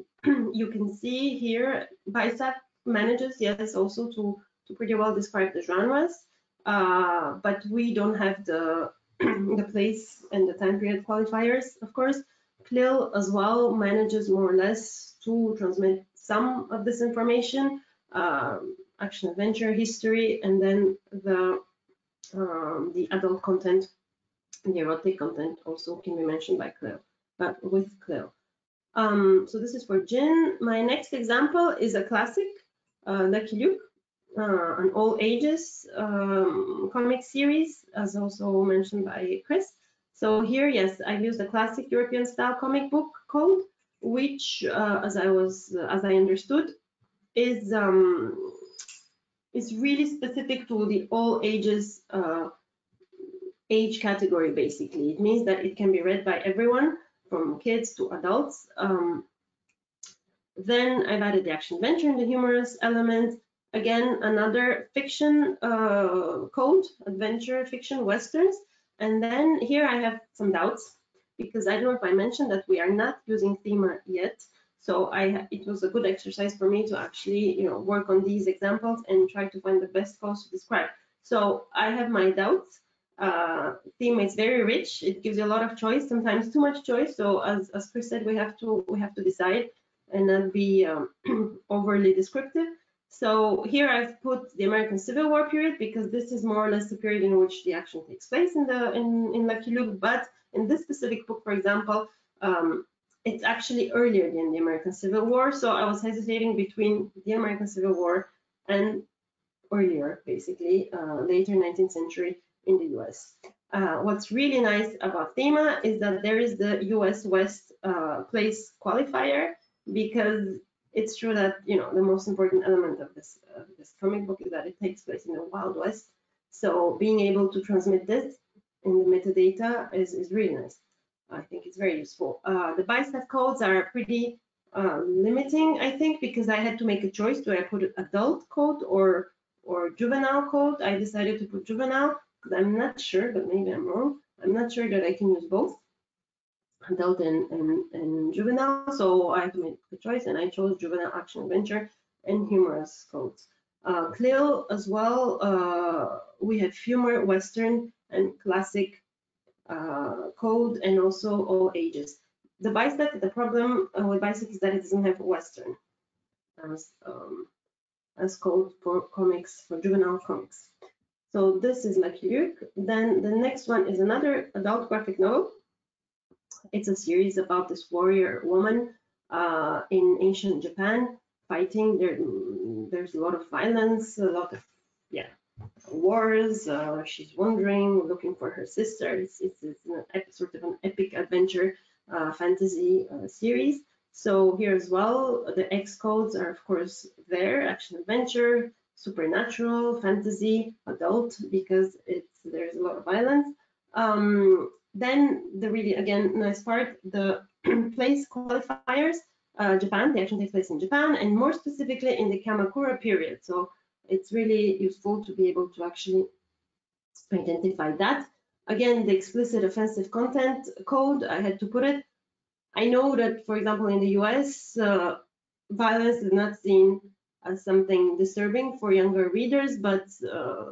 you can see here BIC manages, yes, also to pretty well describe the genres, but we don't have the place and the time period qualifiers, of course. CLIL as well manages more or less to transmit some of this information, action adventure, history, and then the adult content, the erotic content also can be mentioned by CLIL, but with CLIL. So this is for Jin. My next example is a classic, Lucky Luke, an all ages comic series, as also mentioned by Chris. So here, yes, I used a classic European style comic book code, which, as I understood, is really specific to the all ages age category. Basically, it means that it can be read by everyone, from kids to adults. Then I've added the action adventure and the humorous element. Again, another fiction code, adventure, fiction, westerns. And then here I have some doubts, because I don't know if I mentioned that we are not using Thema yet. So it was a good exercise for me to actually, work on these examples and try to find the best codes to describe. So I have my doubts. Theme is very rich. It gives you a lot of choice, sometimes too much choice. So as Chris said, we have to decide and not be overly descriptive. So here I've put the American Civil War period, because this is more or less the period in which the action takes place in Lucky Luke. But in this specific book, for example, it's actually earlier than the American Civil War. So I was hesitating between the American Civil War and earlier, basically, later 19th century in the US. What's really nice about Thema is that there is the US West place qualifier, because it's true that the most important element of this comic book is that it takes place in the Wild West. So being able to transmit this in the metadata is really nice. I think it's very useful. The BIC codes are pretty limiting, I think, because I had to make a choice. Do I put adult code or juvenile code? I decided to put juvenile, because I'm not sure, but maybe I'm wrong. I'm not sure that I can use both adult and juvenile, so I have to make a choice, and I chose juvenile, action adventure, and humorous codes. CLIL as well, we have humor, western, and classic code, and also all ages. The BIC, the problem with BIC is that it doesn't have western as code for comics, for juvenile comics. So this is Lucky Luke. Then the next one is another adult graphic novel. It's a series about this warrior woman in ancient Japan fighting. There's a lot of violence, a lot of wars. She's wandering, looking for her sister. It's sort of an epic adventure fantasy series. So here as well, the X codes are of course there: action adventure, supernatural, fantasy, adult, because there's a lot of violence. Then the really, again, nice part, the place qualifiers, Japan, the action takes place in Japan, and more specifically in the Kamakura period. So it's really useful to be able to actually identify that. Again, the explicit offensive content code, I had to put it. I know that, for example, in the US, violence is not seen as something disturbing for younger readers, but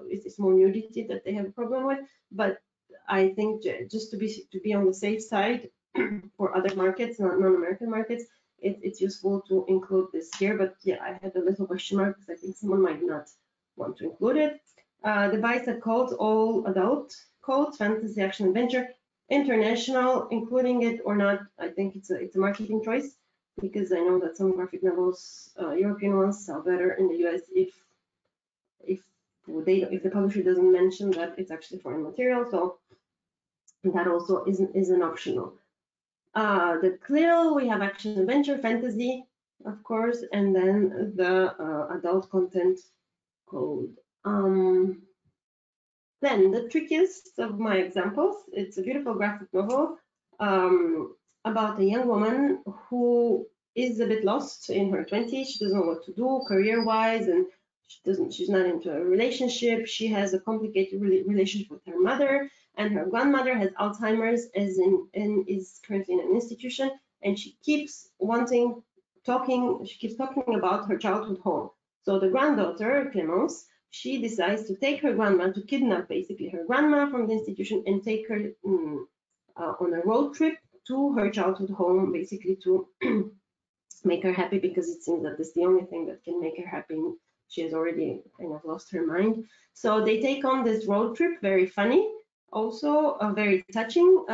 it's more nudity that they have a problem with. But I think just to be on the safe side for other markets, non-American markets, it's useful to include this here. But yeah, I had a little question mark because I think someone might not want to include it. The BIC codes, all adult codes, fantasy, action, adventure, international, including it or not. I think it's a marketing choice, because I know that some graphic novels, European ones, sell better in the US if the publisher doesn't mention that it's actually foreign material. So that also is an optional. The CLIL, we have action, adventure, fantasy, of course, and then the adult content code. Then the trickiest of my examples, it's a beautiful graphic novel about a young woman who is a bit lost in her 20s. She doesn't know what to do career-wise, and she's not into a relationship. She has a complicated relationship with her mother, and her grandmother has Alzheimer's and is currently in an institution, and she keeps talking about her childhood home. So the granddaughter, Clémence, she decides to take her grandma, to kidnap basically her grandma from the institution and take her on a road trip to her childhood home, basically to make her happy, because it seems that it's the only thing that can make her happy. She has already kind of lost her mind. So they take on this road trip, very funny, also very touching.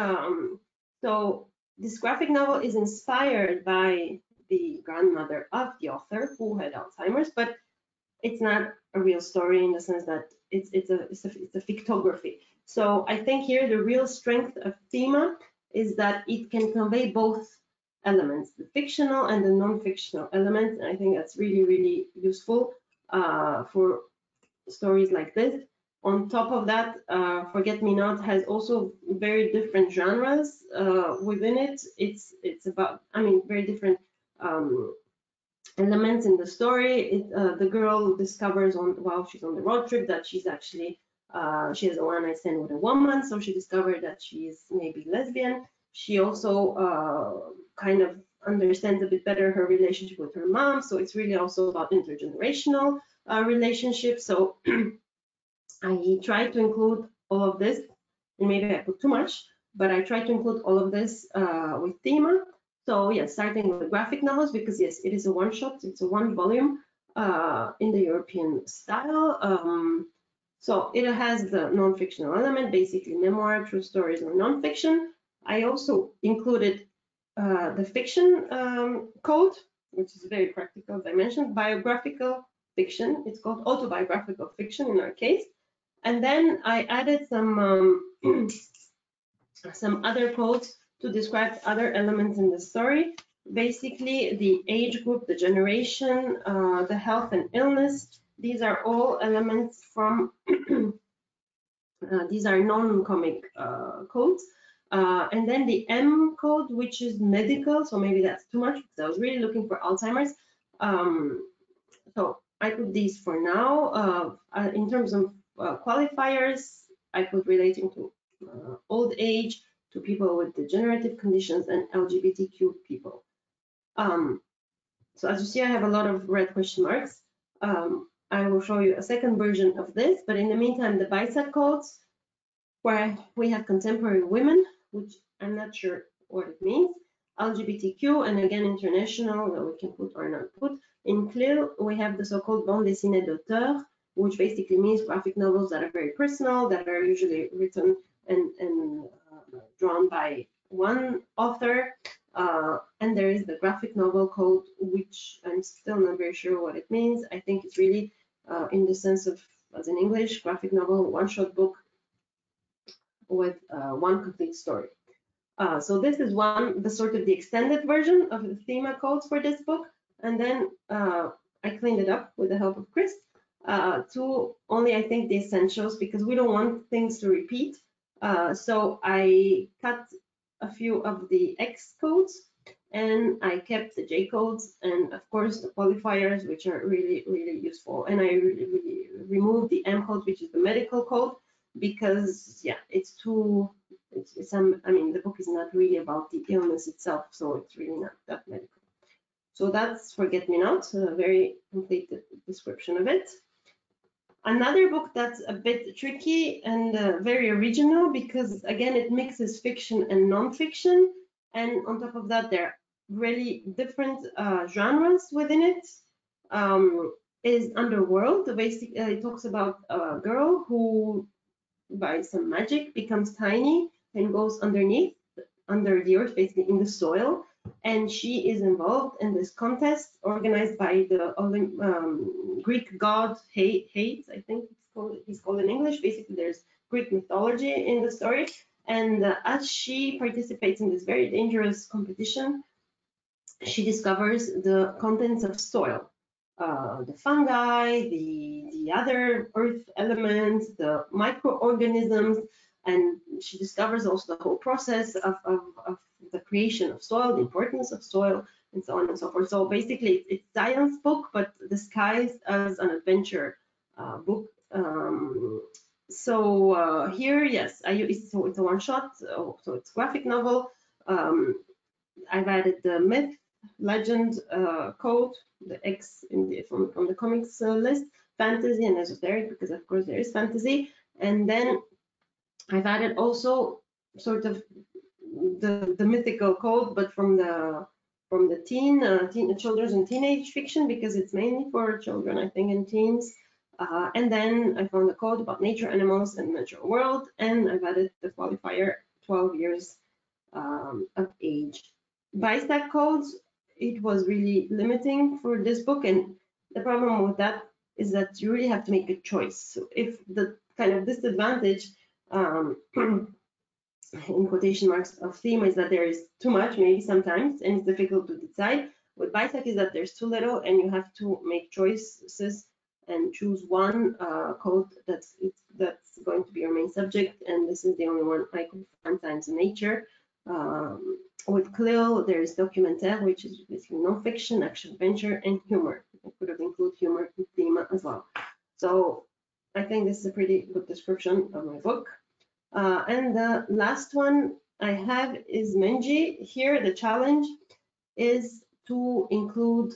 So this graphic novel is inspired by the grandmother of the author who had Alzheimer's, but it's not a real story in the sense that it's a fictography. So I think here the real strength of Thema is that it can convey both elements, the fictional and the non-fictional elements. And I think that's really, really useful for stories like this. On top of that, Forget Me Not has also very different genres within it. It's about, I mean, very different elements in the story. The girl discovers while she's on the road trip that she's actually she has a one-night stand with a woman, so she discovered that she is maybe lesbian. She also kind of understands a bit better her relationship with her mom, so it's really also about intergenerational relationships. So I tried to include all of this, and maybe I put too much, but I tried to include all of this with Thema. So yes, starting with graphic novels, because yes, it is a one-shot, it's a one volume in the European style. So it has the non-fictional element, basically memoir, true stories, or non-fiction. I also included the fiction code, which is very practical, as I mentioned, biographical fiction. It's called autobiographical fiction in our case. And then I added some some other codes to describe other elements in the story. Basically, the age group, the generation, the health and illness. These are all elements from, these are non-comic codes. And then the M code, which is medical, so maybe that's too much because I was really looking for Alzheimer's. So I put these for now. In terms of qualifiers, I put relating to old age, to people with degenerative conditions, and LGBTQ people. So as you see, I have a lot of red question marks. I will show you a second version of this, but in the meantime, the BIC codes, where we have contemporary women, which I'm not sure what it means, LGBTQ, and again, international, that we can put or not put. In CLIL, we have the so-called bande dessinée d'auteur, which basically means graphic novels that are very personal, that are usually written and drawn by one author. And there is the graphic novel code, which I'm still not very sure what it means. I think it's really in the sense of, as in English, graphic novel, one-shot book with one complete story. So this is the sort of the extended version of the Thema codes for this book. And then I cleaned it up with the help of Chris to only, I think, the essentials, because we don't want things to repeat. So I cut a few of the X codes, and I kept the J codes, and of course the qualifiers, which are really, really useful. And I really removed the M code, which is the medical code, because yeah, it's too, I mean, the book is not really about the illness itself, so it's really not that medical. So that's Forget Me Not, a very complete description of it. Another book that's a bit tricky and very original, because again, it mixes fiction and non-fiction, and on top of that, there are really different genres within it, is Underworld. Basically, it talks about a girl who, by some magic, becomes tiny and goes under the earth, basically in the soil, and she is involved in this contest organized by the Greek god Hades, I think he's called in English. Basically, there's Greek mythology in the story, and as she participates in this very dangerous competition, she discovers the contents of soil, the fungi, the other earth elements, the microorganisms, and she discovers also the whole process of the creation of soil, the importance of soil, and so on and so forth. So basically, it's a science book, but disguised as an adventure book. Here, yes, it's a one-shot, so it's graphic novel. I've added the myth, legend code, the X from the comics list, fantasy and esoteric, because of course there is fantasy, and then I've added also sort of the mythical code, but from the children's and teenage fiction, because it's mainly for children, I think, and teens. And then I found a code about nature, animals, and natural world, and I've added the qualifier 12 years of age. BIC codes, it was really limiting for this book, and the problem with that is that you really have to make a choice. So if the kind of disadvantage in quotation marks of Thema is that there is too much, maybe sometimes, and it's difficult to decide. With BIC is that there's too little, and you have to make choices and choose one code that's going to be your main subject, and this is the only one I could find, Science and Nature. With Clio, there is documentaire, which is basically non-fiction, action, adventure, and humor. I could have included humor in Thema as well. So I think this is a pretty good description of my book. And the last one I have is Menji. Here, the challenge is to include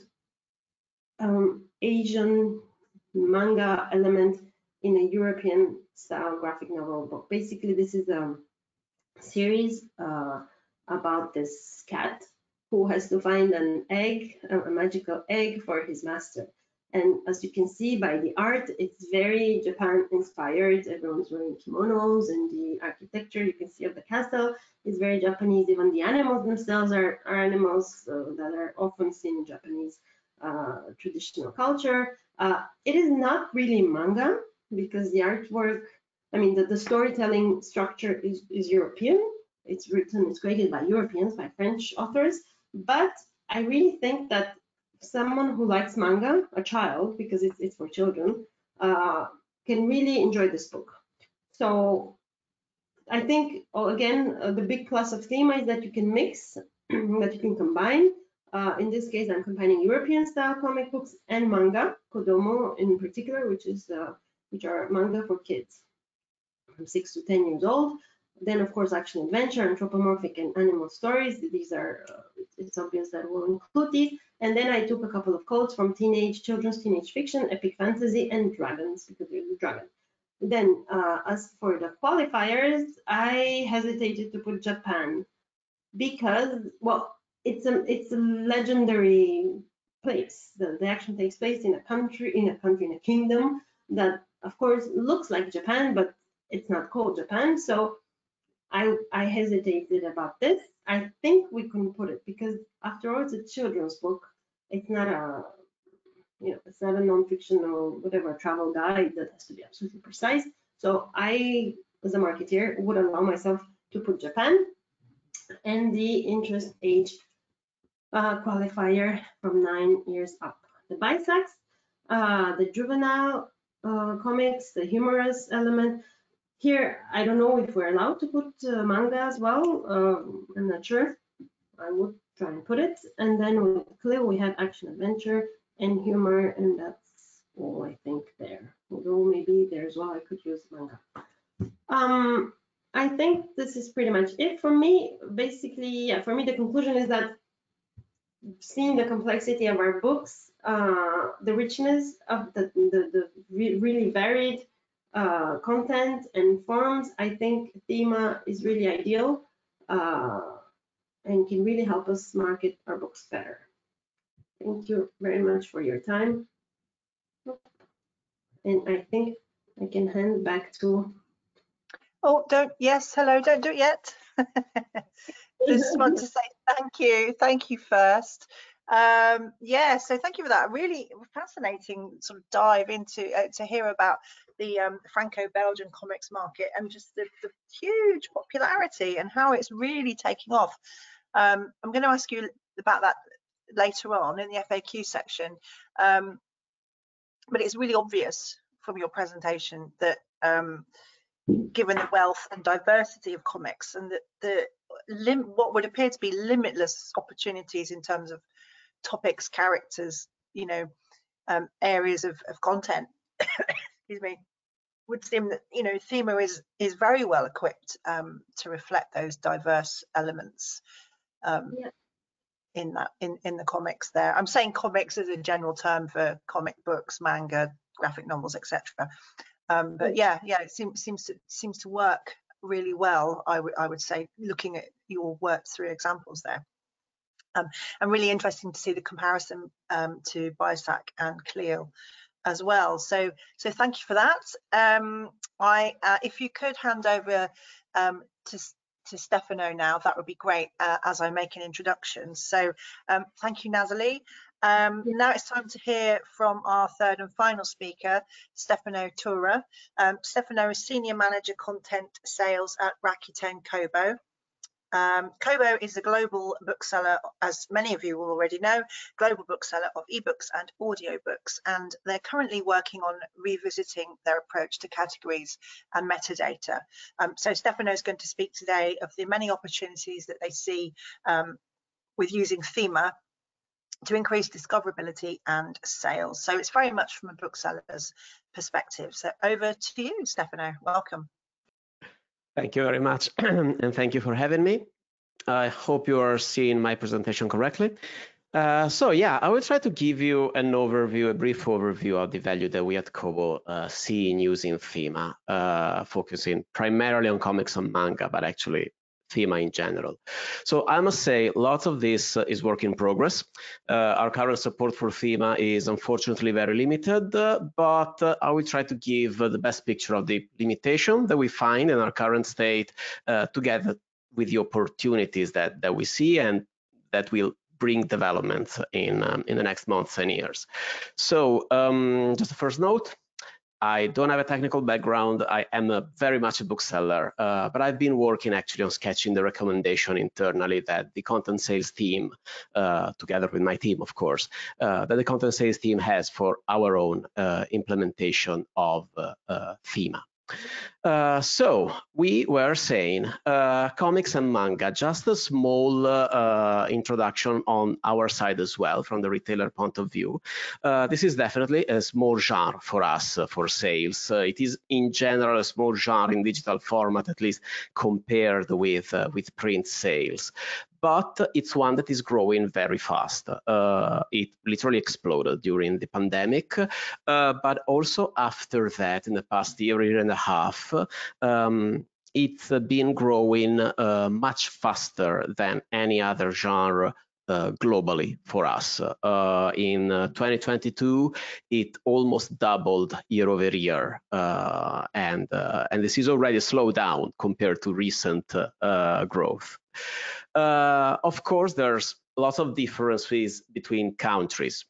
Asian manga element in a European style graphic novel book. Basically, this is a series about this cat who has to find an egg, a magical egg for his master. And as you can see by the art, it's very Japan inspired. Everyone's wearing kimonos, and the architecture you can see of the castle is very Japanese. Even the animals themselves are animals that are often seen in Japanese traditional culture. It is not really manga because the artwork, I mean, the storytelling structure is European. It's created by Europeans, by French authors. But I really think that someone who likes manga, a child, because it's for children, can really enjoy this book. So I think, again, the big plus of Thema is that you can mix, that you can combine. In this case, I'm combining European style comic books and manga, Kodomo in particular, which are manga for kids from 6 to 10 years old. Then, of course, action adventure, anthropomorphic, and animal stories. These are, it's obvious that we'll include these. And then I took a couple of codes from children's teenage fiction, epic fantasy, and dragons, because there's a dragon. Then, as for the qualifiers, I hesitated to put Japan because, well, it's a legendary place. The action takes place in a kingdom that, of course, looks like Japan, but it's not called Japan. So I hesitated about this. I think we can put it because, after all, it's a children's book. It's not a, it's not a non-fiction or whatever travel guide that has to be absolutely precise. So I, as a marketeer, would allow myself to put Japan and the interest age qualifier from 9 years up. The bisex, the juvenile comics, the humorous element. Here, I don't know if we're allowed to put manga as well. I'm not sure. I would try and put it. And then with Clio, we have action adventure and humor, and that's all I think there. Although maybe there as well, I could use manga. I think this is pretty much it for me. Basically, yeah, for me, the conclusion is that seeing the complexity of our books, the richness of the really varied content and forms, I think Thema is really ideal and can really help us market our books better. Thank you very much for your time. And I think I can hand back to... Oh, hello, don't do it yet. Just want to say thank you first. Yeah, so thank you for that. Really fascinating sort of dive into to hear about the Franco-Belgian comics market and just the huge popularity and how it's really taking off. I'm going to ask you about that later on in the FAQ section, but it's really obvious from your presentation that given the wealth and diversity of comics and what would appear to be limitless opportunities in terms of topics, characters, areas of content, excuse me, would seem that Thema is very well equipped to reflect those diverse elements in the comics there. I'm saying comics as a general term for comic books, manga, graphic novels, etc. But yeah, it seems to work really well. I would say, looking at your work through examples there. And really interesting to see the comparison to BISAC and Clio as well. So thank you for that. If you could hand over to to Stefano now, that would be great as I make an introduction. So thank you, Nazeli. Now it's time to hear from our third and final speaker, Stefano Tura. Stefano is Senior Manager Content Sales at Rakuten Kobo. Kobo is a global bookseller, as many of you will already know, global bookseller of ebooks and audiobooks, and they're currently working on revisiting their approach to categories and metadata. So Stefano is going to speak today of the many opportunities that they see with using Thema to increase discoverability and sales. So it's very much from a bookseller's perspective. So over to you, Stefano. Welcome. Thank you very much, and thank you for having me. I hope you are seeing my presentation correctly. So yeah, I will try to give you an overview, a brief overview of the value that we at Kobo see in using Thema, focusing primarily on comics and manga, but actually Thema in general. So I must say, lots of this is work in progress. Our current support for Thema is unfortunately very limited, but I will try to give the best picture of the limitation that we find in our current state, together with the opportunities that we see and that will bring developments in the next months and years. So just a first note, I don't have a technical background. I am very much a bookseller, but I've been working actually on sketching the recommendation internally that the content sales team, together with my team, of course, that the content sales team has for our own implementation of Thema. So we were saying comics and manga, just a small introduction on our side as well from the retailer point of view. This is definitely a small genre for us for sales. It is in general a small genre in digital format, at least compared with print sales. But it's one that is growing very fast. It literally exploded during the pandemic, but also after that, in the past year and a half, it's been growing much faster than any other genre globally for us. In 2022, it almost doubled year over year, and this is already a slowdown compared to recent growth. Of course, there's lots of differences between countries.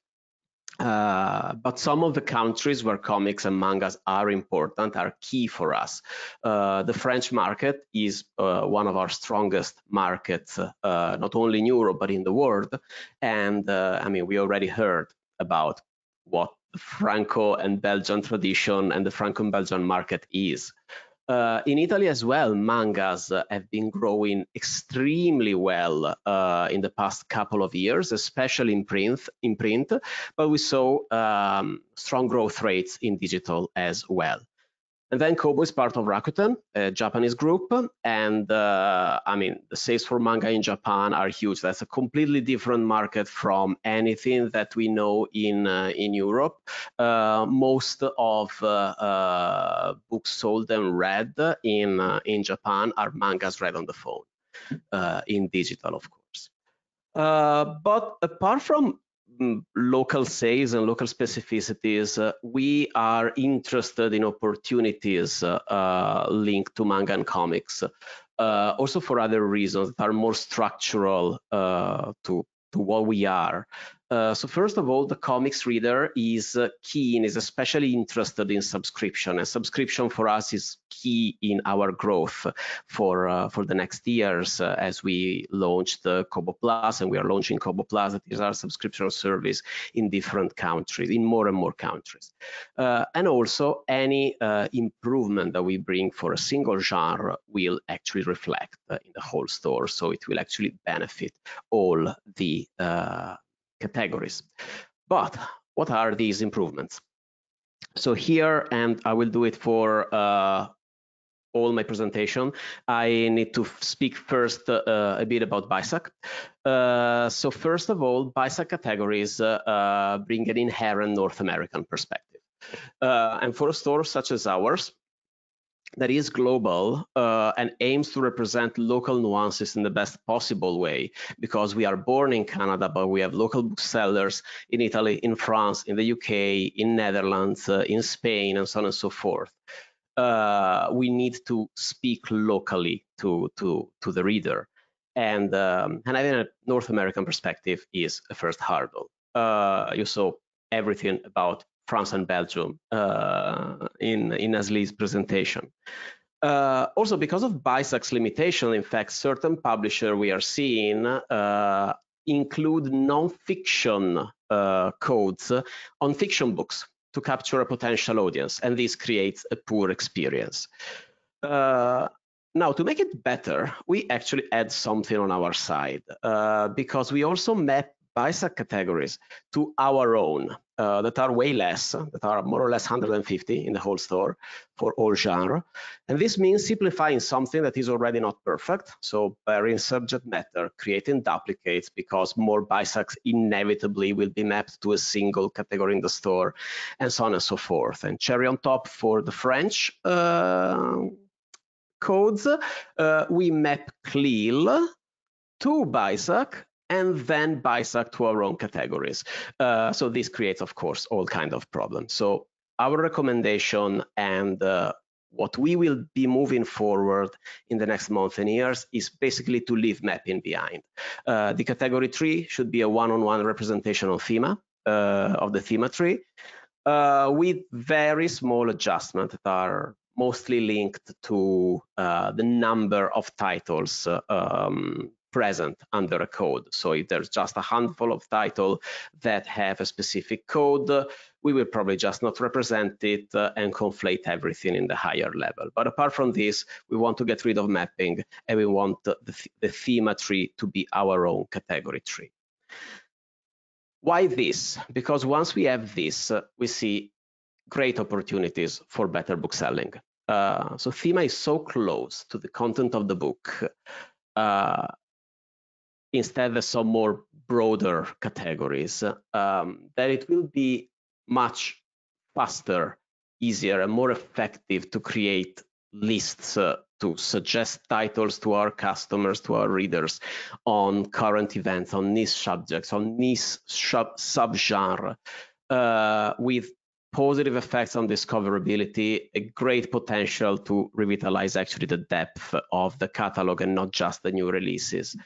But some of the countries where comics and mangas are important are key for us. The French market is one of our strongest markets, not only in Europe, but in the world. And I mean, we already heard about what the Franco and Belgian tradition and the Franco and Belgian market is. In Italy as well, mangas have been growing extremely well in the past couple of years, especially in print, but we saw strong growth rates in digital as well. And then Kobo is part of Rakuten, a Japanese group, and I mean, the sales for manga in Japan are huge. That's a completely different market from anything that we know in Europe. Most of books sold and read in Japan are mangas read on the phone, in digital, of course. But apart from local sales and local specificities, we are interested in opportunities linked to manga and comics, also for other reasons that are more structural to what we are. So first of all, the comics reader is keen, is especially interested in subscription, and subscription for us is key in our growth for the next years as we launch the Kobo Plus, and we are launching Kobo Plus. That is our subscription service in different countries, in more and more countries. And also any improvement that we bring for a single genre will actually reflect in the whole store, so it will actually benefit all the categories. But what are these improvements? So here, and I will do it for all my presentation, I need to speak first a bit about BIC. So first of all, BIC categories bring an inherent North American perspective. And for a store such as ours, that is global and aims to represent local nuances in the best possible way, because we are born in Canada, but we have local booksellers in Italy, in France, in the UK, in Netherlands, in Spain, and so on and so forth. we need to speak locally to the reader. And having a North American perspective is a first hurdle. You saw everything about France and Belgium in Nazeli's presentation. Also, because of BIC's limitation, in fact, certain publishers we are seeing include non-fiction codes on fiction books to capture a potential audience, and this creates a poor experience. Now, to make it better, we actually add something on our side because we also map BIC categories to our own that are way less, that are more or less 150 in the whole store for all genre. And this means simplifying something that is already not perfect. So varying subject matter, creating duplicates because more BICs inevitably will be mapped to a single category in the store, and so on and so forth. And cherry on top for the French codes, we map CLIL to BIC and then BIC to our own categories. So this creates, of course, all kinds of problems. So our recommendation and what we will be moving forward in the next month and years is basically to leave mapping behind. The category tree should be a one-on-one representation of Thema, of the Thema tree, with very small adjustments that are mostly linked to the number of titles present under a code. So if there's just a handful of titles that have a specific code, we will probably just not represent it and conflate everything in the higher level. But apart from this, we want to get rid of mapping, and we want the Thema tree to be our own category tree. Why this? Because once we have this, we see great opportunities for better book selling. So Thema is so close to the content of the book. Instead, there's some more broader categories that it will be much faster, easier, and more effective to create lists to suggest titles to our customers, to our readers on current events, on niche subjects, on niche subgenre, with positive effects on discoverability, a great potential to revitalize actually the depth of the catalog and not just the new releases.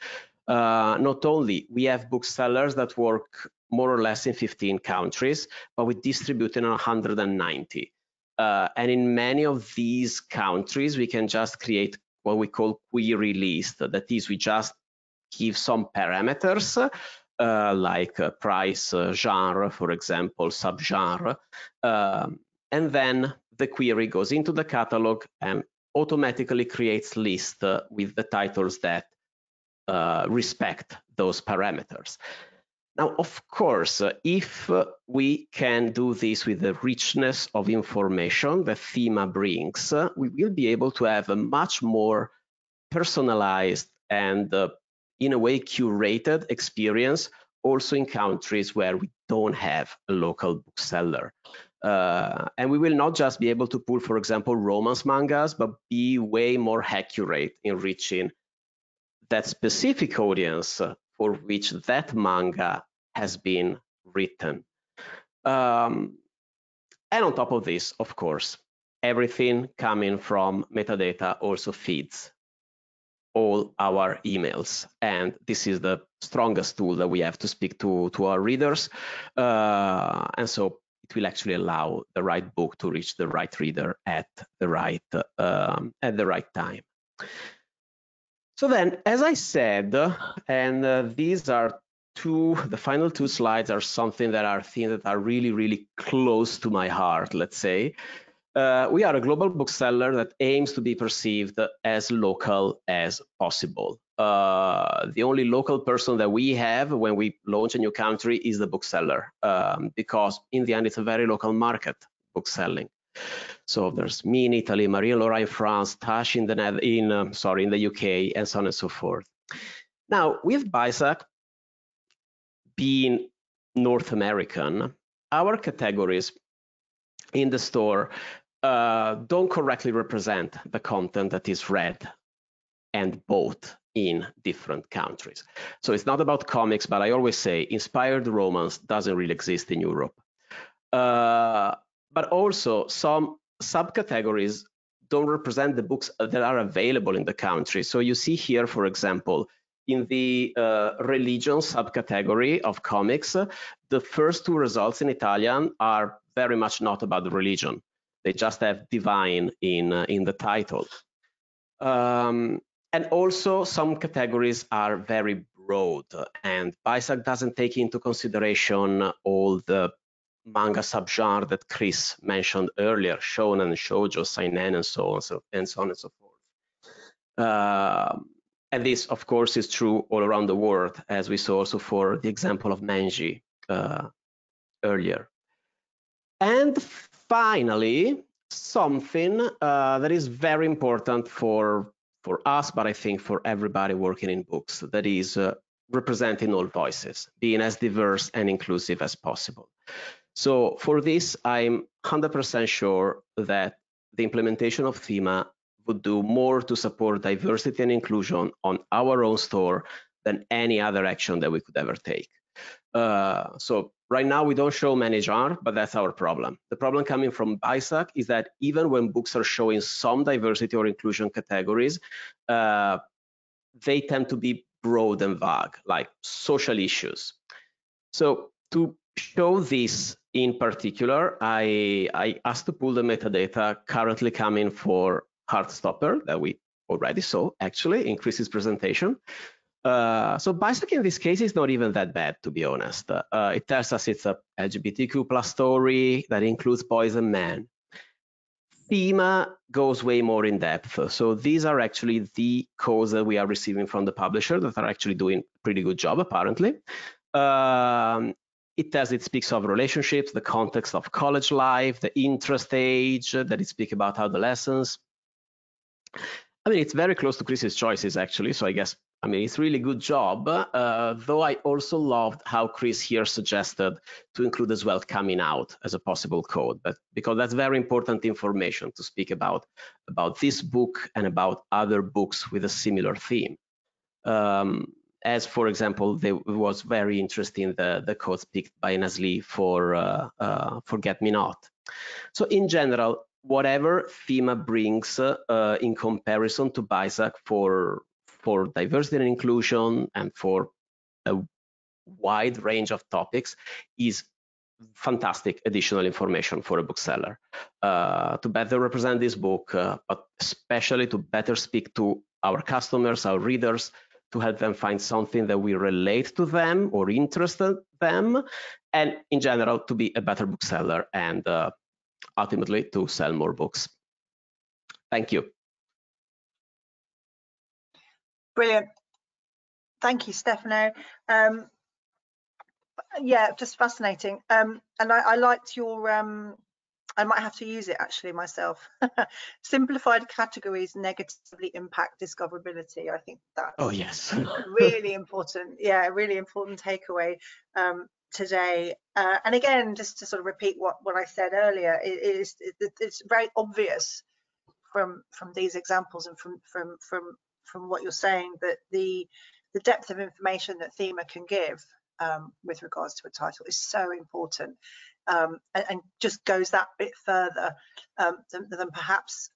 Not only we have booksellers that work more or less in 15 countries, but we distribute in 190. And in many of these countries, we can just create what we call query list. That is, we just give some parameters like price, genre, for example, subgenre, and then the query goes into the catalog and automatically creates lists with the titles that respect those parameters. Now, of course, if we can do this with the richness of information that Thema brings, we will be able to have a much more personalized and, in a way, curated experience also in countries where we don't have a local bookseller. And we will not just be able to pull, for example, romance mangas, but be way more accurate in reaching that specific audience for which that manga has been written. And on top of this, of course, everything coming from metadata also feeds all our emails. And this is the strongest tool that we have to speak to our readers. And so it will actually allow the right book to reach the right reader at the right time. So then, as I said, and these are the final two slides are something that are things that are really, really close to my heart, let's say. We are a global bookseller that aims to be perceived as local as possible. The only local person that we have when we launch a new country is the bookseller, because in the end, it's a very local market, bookselling. So there's me in Italy, Maria Laura in France, Tash in the UK, and so on and so forth. Now, with BIC being North American, our categories in the store don't correctly represent the content that is read and bought in different countries. So it's not about comics, but I always say inspired romance doesn't really exist in Europe. But also some subcategories don't represent the books that are available in the country. So you see here, for example, in the religion subcategory of comics, the first two results in Italian are very much not about the religion. They just have divine in the title. And also some categories are very broad, and BIC doesn't take into consideration all the manga subgenre that Chris mentioned earlier, shonen, shoujo, seinen, and so on and so forth. And this, of course, is true all around the world, as we saw also for the example of Menji earlier. And finally, something that is very important for us, but I think for everybody working in books, that is representing all voices, being as diverse and inclusive as possible. So for this, I'm 100% sure that the implementation of Thema would do more to support diversity and inclusion on our own store than any other action that we could ever take. So right now we don't show many genres, but that's our problem. The problem coming from BIC is that even when books are showing some diversity or inclusion categories, they tend to be broad and vague, like social issues. So to show this in particular, I asked to pull the metadata currently coming for Heartstopper that we already saw actually in Chris's presentation. So BIC in this case is not even that bad, to be honest. It tells us it's a LGBTQ+ story that includes boys and men. Thema goes way more in depth. So these are actually the codes that we are receiving from the publisher that are actually doing a pretty good job, apparently. It speaks of relationships, the context of college life, the interest age, that it speaks about adolescence. I mean, it's very close to Chris's choices, actually. So I guess, I mean, it's really good job. Though I also loved how Chris here suggested to include as well coming out as a possible code, but because that's very important information to speak about this book and about other books with a similar theme. As for example, there was very interesting the codes picked by Nazeli for Forget Me Not. So in general, whatever Thema brings in comparison to BIC for diversity and inclusion and for a wide range of topics is fantastic additional information for a bookseller to better represent this book, but especially to better speak to our customers, our readers, to help them find something that we relate to them or interested them, and in general to be a better bookseller and ultimately to sell more books. Thank you. Brilliant. Thank you, Stefano. Yeah, just fascinating. And I liked your, I might have to use it actually myself. Simplified categories negatively impact discoverability. I think that's really important. Yeah, really important takeaway today. And again, just to sort of repeat what I said earlier, it's very obvious from these examples and from what you're saying that the depth of information that Thema can give with regards to a title is so important, and just goes that bit further than perhaps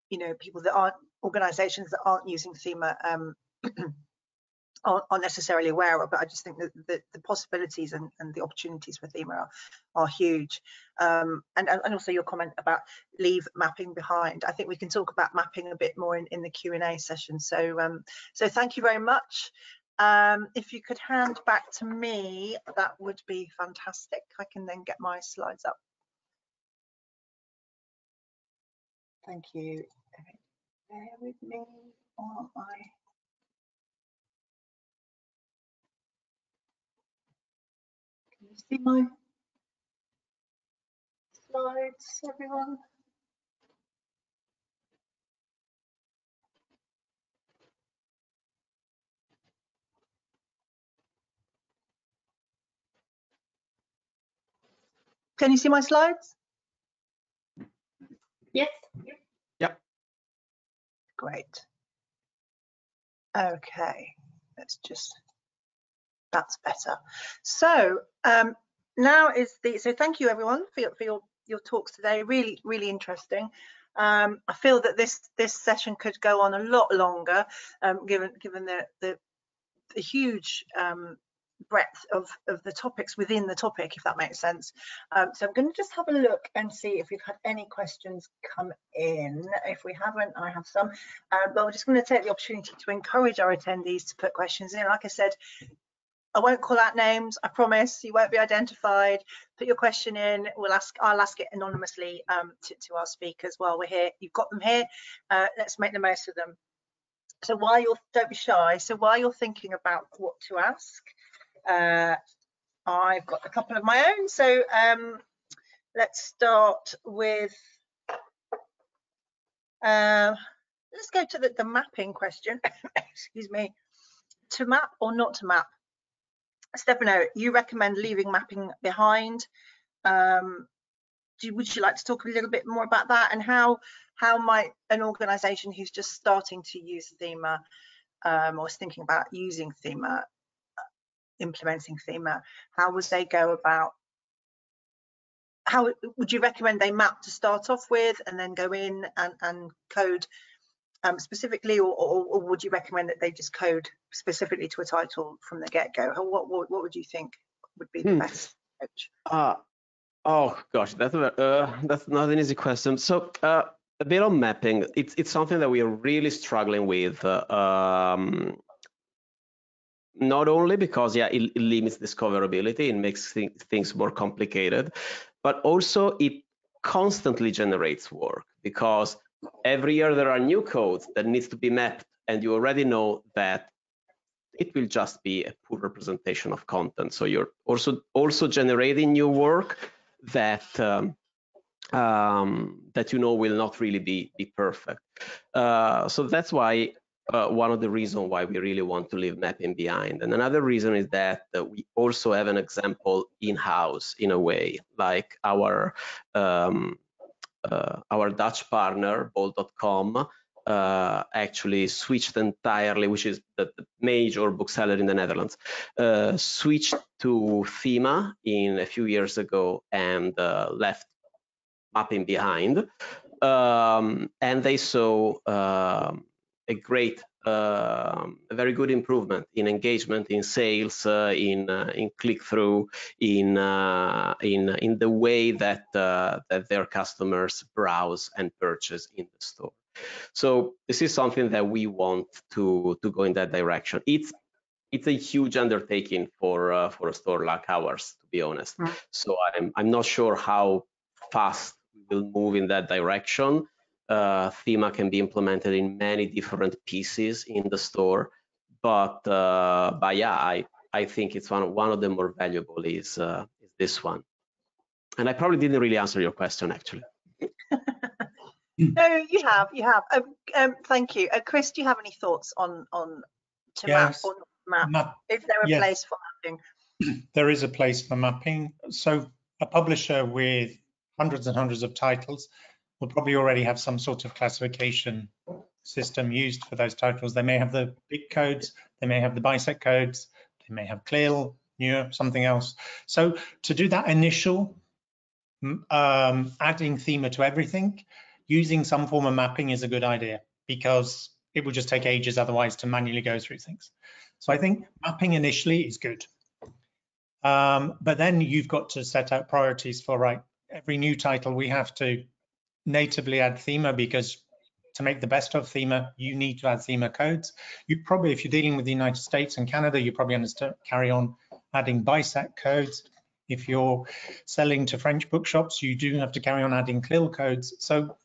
you know, people that aren't, organizations that aren't using Thema aren't necessarily aware of. But I just think that the possibilities and the opportunities for Thema are huge. And also your comment about leave mapping behind. I think we can talk about mapping a bit more in the Q&A session. So so thank you very much. If you could hand back to me, that would be fantastic. I can then get my slides up. Thank you. Bear with me while I... Can you see my slides, everyone? Can you see my slides? Yes. Yep. Great. Okay, let's just, that's better. So now is the, so thank you everyone for your talks today, really interesting. I feel that this session could go on a lot longer, given the huge breadth of the topics within the topic, if that makes sense. So I'm going to just have a look and see if we've had any questions come in. If we haven't, I have some, but we're just going to take the opportunity to encourage our attendees to put questions in. Like I said, I won't call out names, I promise. You won't be identified. Put your question in. I'll ask it anonymously to our speakers while we're here. You've got them here. Let's make the most of them. So don't be shy. So while you're thinking about what to ask, I've got a couple of my own. So let's start with, let's go to the mapping question. Excuse me. To map or not to map? Stefano, you recommend leaving mapping behind. Would you like to talk a little bit more about that, and how might an organisation who's just starting to use Thema or is thinking about using Thema, implementing Thema, how would they go about? How would you recommend they map to start off with and then go in and code specifically, or would you recommend that they just code specifically to a title from the get-go? What would you think would be the best approach? Oh gosh, that's not an easy question. So a bit on mapping, it's something that we are really struggling with. Not only because it limits discoverability, it makes things more complicated, but also it constantly generates work, because every year there are new codes that needs to be mapped, and you already know that it will just be a poor representation of content. So you're also generating new work that that will not really be perfect. So that's why one of the reasons why we really want to leave mapping behind. And another reason is that we also have an example in-house, in a way, like our Dutch partner, bol.com, actually switched entirely, which is the major bookseller in the Netherlands, switched to Thema a few years ago and left mapping behind. And they saw a very good improvement in engagement, in sales, in click-through, in the way that that their customers browse and purchase in the store. So this is something that we want to go in that direction. It's a huge undertaking for a store like ours, to be honest. So I'm not sure how fast we will move in that direction. Thema can be implemented in many different pieces in the store, but yeah, I think it's one of the more valuable is this one. And I probably didn't really answer your question, actually. No, you have. Thank you. Chris, do you have any thoughts on to map or not map? Is there a place for mapping? There is a place for mapping. So a publisher with hundreds and hundreds of titles will probably already have some sort of classification system used for those titles. They may have the BIC codes, they may have the BIC codes, they may have CLIL, NUR, something else. So to do that initial adding Thema to everything, using some form of mapping is a good idea, because it will just take ages otherwise to manually go through things. So I think mapping initially is good. But then you've got to set out priorities for, right, every new title we have to natively add Thema, because to make the best of Thema, you need to add Thema codes. You probably, if you're dealing with the United States and Canada, you probably understand, carry on adding BIC codes. If you're selling to French bookshops, you do have to carry on adding CLIL codes. So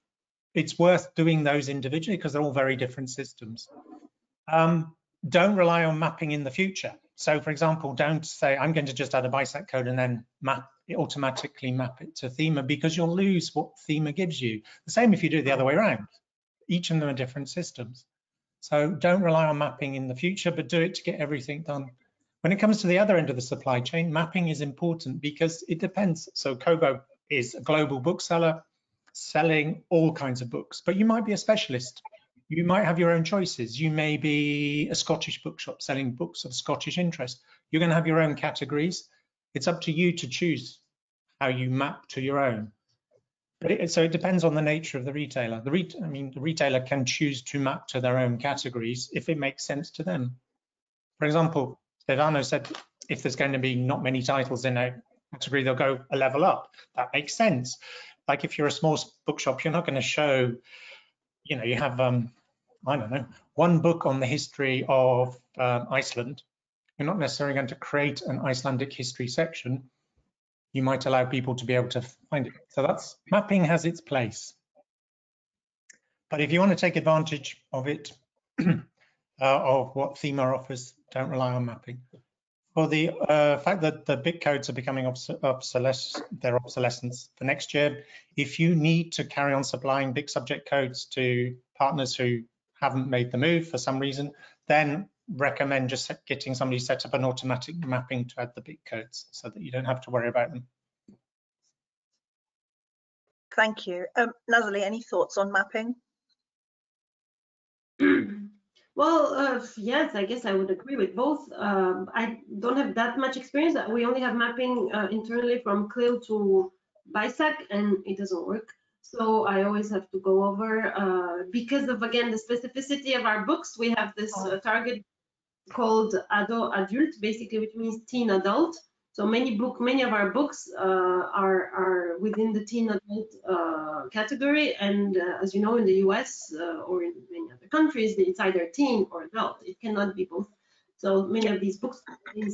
it's worth doing those individually, because they're all very different systems. Don't rely on mapping in the future. So for example, don't say, I'm going to just add a BIC code and then automatically map it to Thema, because you'll lose what Thema gives you. The same if you do it the other way around. Each of them are different systems. So don't rely on mapping in the future, but do it to get everything done. When it comes to the other end of the supply chain, mapping is important because it depends. So Kobo is a global bookseller selling all kinds of books, but you might be a specialist. You might have your own choices. You may be a Scottish bookshop selling books of Scottish interest. You're going to have your own categories. It's up to you to choose how you map to your own. But so it depends on the nature of the retailer. The retailer can choose to map to their own categories if it makes sense to them. For example, Stefano said if there's going to be not many titles in a category, they'll go a level up. That makes sense. Like if you're a small bookshop, you're not going to show, you know, you have, I don't know, one book on the history of Iceland. You're not necessarily going to create an Icelandic history section. You might allow people to be able to find it. So that's, mapping has its place. But if you want to take advantage of it, of what Thema offers, don't rely on mapping. For the fact that the BIC codes are becoming obsolescence for next year, if you need to carry on supplying BIC subject codes to partners who haven't made the move for some reason, then recommend just getting somebody set up an automatic mapping to add the BIC codes so that you don't have to worry about them. Thank you. Nazeli, any thoughts on mapping? Well, yes, I guess I would agree with both. I don't have that much experience. We only have mapping internally from CLIL to BISAC, and it doesn't work. So I always have to go over, because of, again, the specificity of our books, we have this target called adult, basically, which means teen adult. So many of our books are within the teen adult category, and as you know, in the US or in many other countries, it's either teen or adult. It cannot be both. So many of these books contain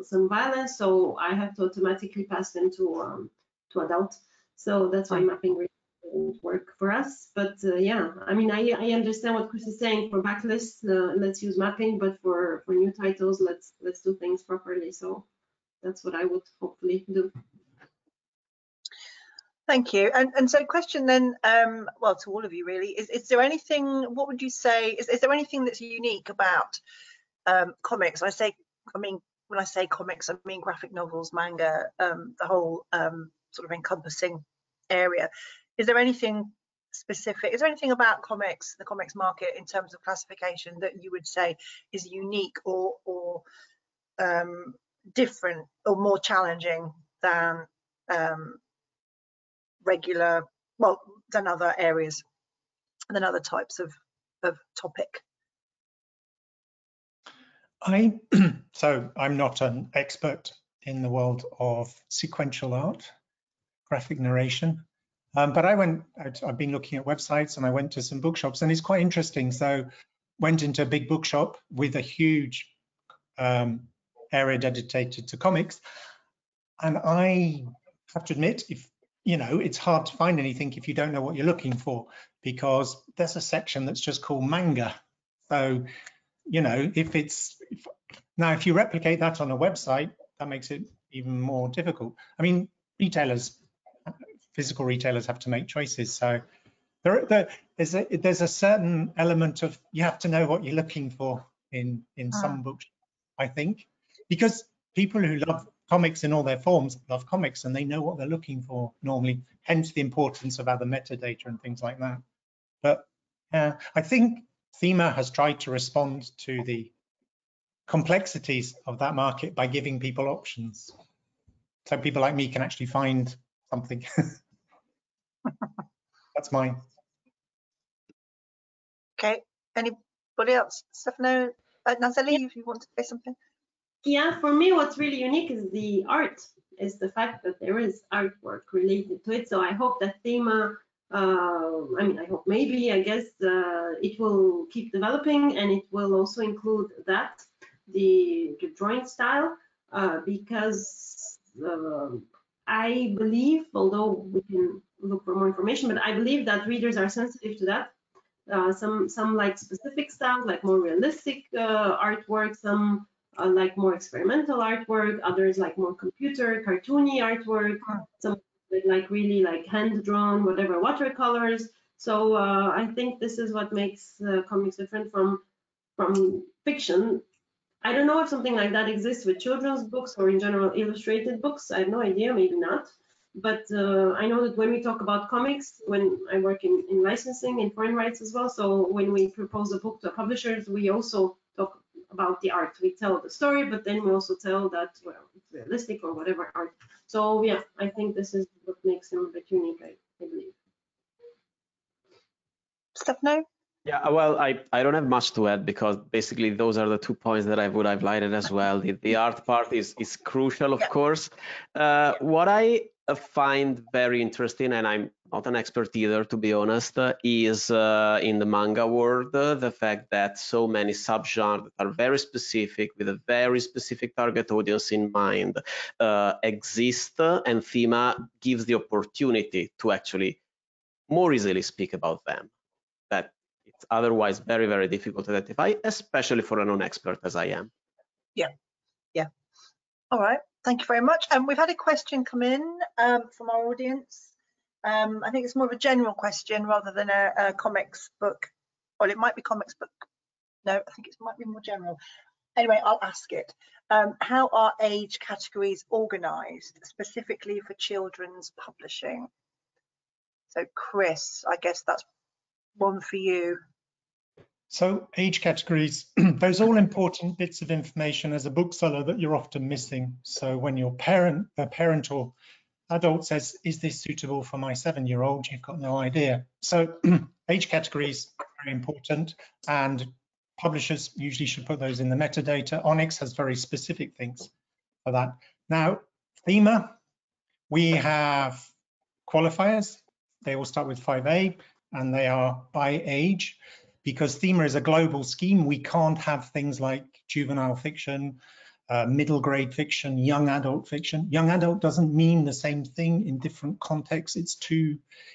some violence, so I have to automatically pass them to adult. So that's why mapping really doesn't work for us. But yeah, I mean, I understand what Chris is saying. For backlists, let's use mapping, but for new titles, let's do things properly. So that's what I would hopefully do. Thank you. And so question then, well, to all of you really, is there anything, what would you say, is there anything that's unique about comics? When I say comics, I mean graphic novels, manga, the whole sort of encompassing area. Is there anything specific, is there anything about comics, the comics market in terms of classification that you would say is unique or different or more challenging than regular, well, than other areas, than other types of topic? So I'm not an expert in the world of sequential art, graphic narration, but I've been looking at websites and I went to some bookshops and it's quite interesting. So went into a big bookshop with a huge area dedicated to comics, and I have to admit, it's hard to find anything if you don't know what you're looking for, because there's a section that's just called Manga. So, if you replicate that on a website, that makes it even more difficult. I mean, physical retailers have to make choices. So there's a certain element of, you have to know what you're looking for in some books, I think, because people who love comics in all their forms love comics and they know what they're looking for normally, hence the importance of other metadata and things like that. But I think Thema has tried to respond to the complexities of that market by giving people options. So people like me can actually find something. That's mine. Okay, anybody else? Stefano, Nazeli, if you want to say something. Yeah, for me, what's really unique is the art, is the fact that there is artwork related to it. So I hope that Thema, I guess it will keep developing, and it will also include that, the drawing style, because I believe, although we can look for more information, but I believe that readers are sensitive to that. Some like specific styles, like more realistic artwork, some like more experimental artwork, others like more computer, cartoony artwork, some like really like hand-drawn, whatever, watercolors. So I think this is what makes comics different from fiction. I don't know if something like that exists with children's books or in general illustrated books. I have no idea, maybe not. But I know that when we talk about comics, when I work in licensing, in foreign rights as well, so when we propose a book to publishers, we also talk about the art. We tell the story, but then we also tell that, well, it's realistic or whatever art. So yeah, I think this is what makes them a bit unique, I believe. Stefano? Yeah, well, I don't have much to add because basically those are the 2 points that I would have highlighted as well. The art part is crucial, of course. What I find very interesting, and I'm not an expert either, to be honest, is in the manga world, the fact that so many subgenres that are very specific, with a very specific target audience in mind, exist, and Thema gives the opportunity to actually more easily speak about them. That it's otherwise very, very difficult to identify, especially for a non-expert as I am. Yeah. All right. Thank you very much. And we've had a question come in from our audience. I think it's more of a general question rather than a comics book. Well, it might be comics book. No, I think it might be more general. Anyway, I'll ask it. How are age categories organized specifically for children's publishing? So Chris, I guess that's one for you. So age categories, those all important bits of information as a bookseller that you're often missing. So when your parent or adult says, is this suitable for my 7-year-old? You've got no idea. So age categories are very important, and publishers usually should put those in the metadata. Onyx has very specific things for that. Now, Thema, we have qualifiers. They all start with 5A, and they are by age. Because Thema is a global scheme, we can't have things like juvenile fiction, middle grade fiction, young adult fiction. Young adult doesn't mean the same thing in different contexts.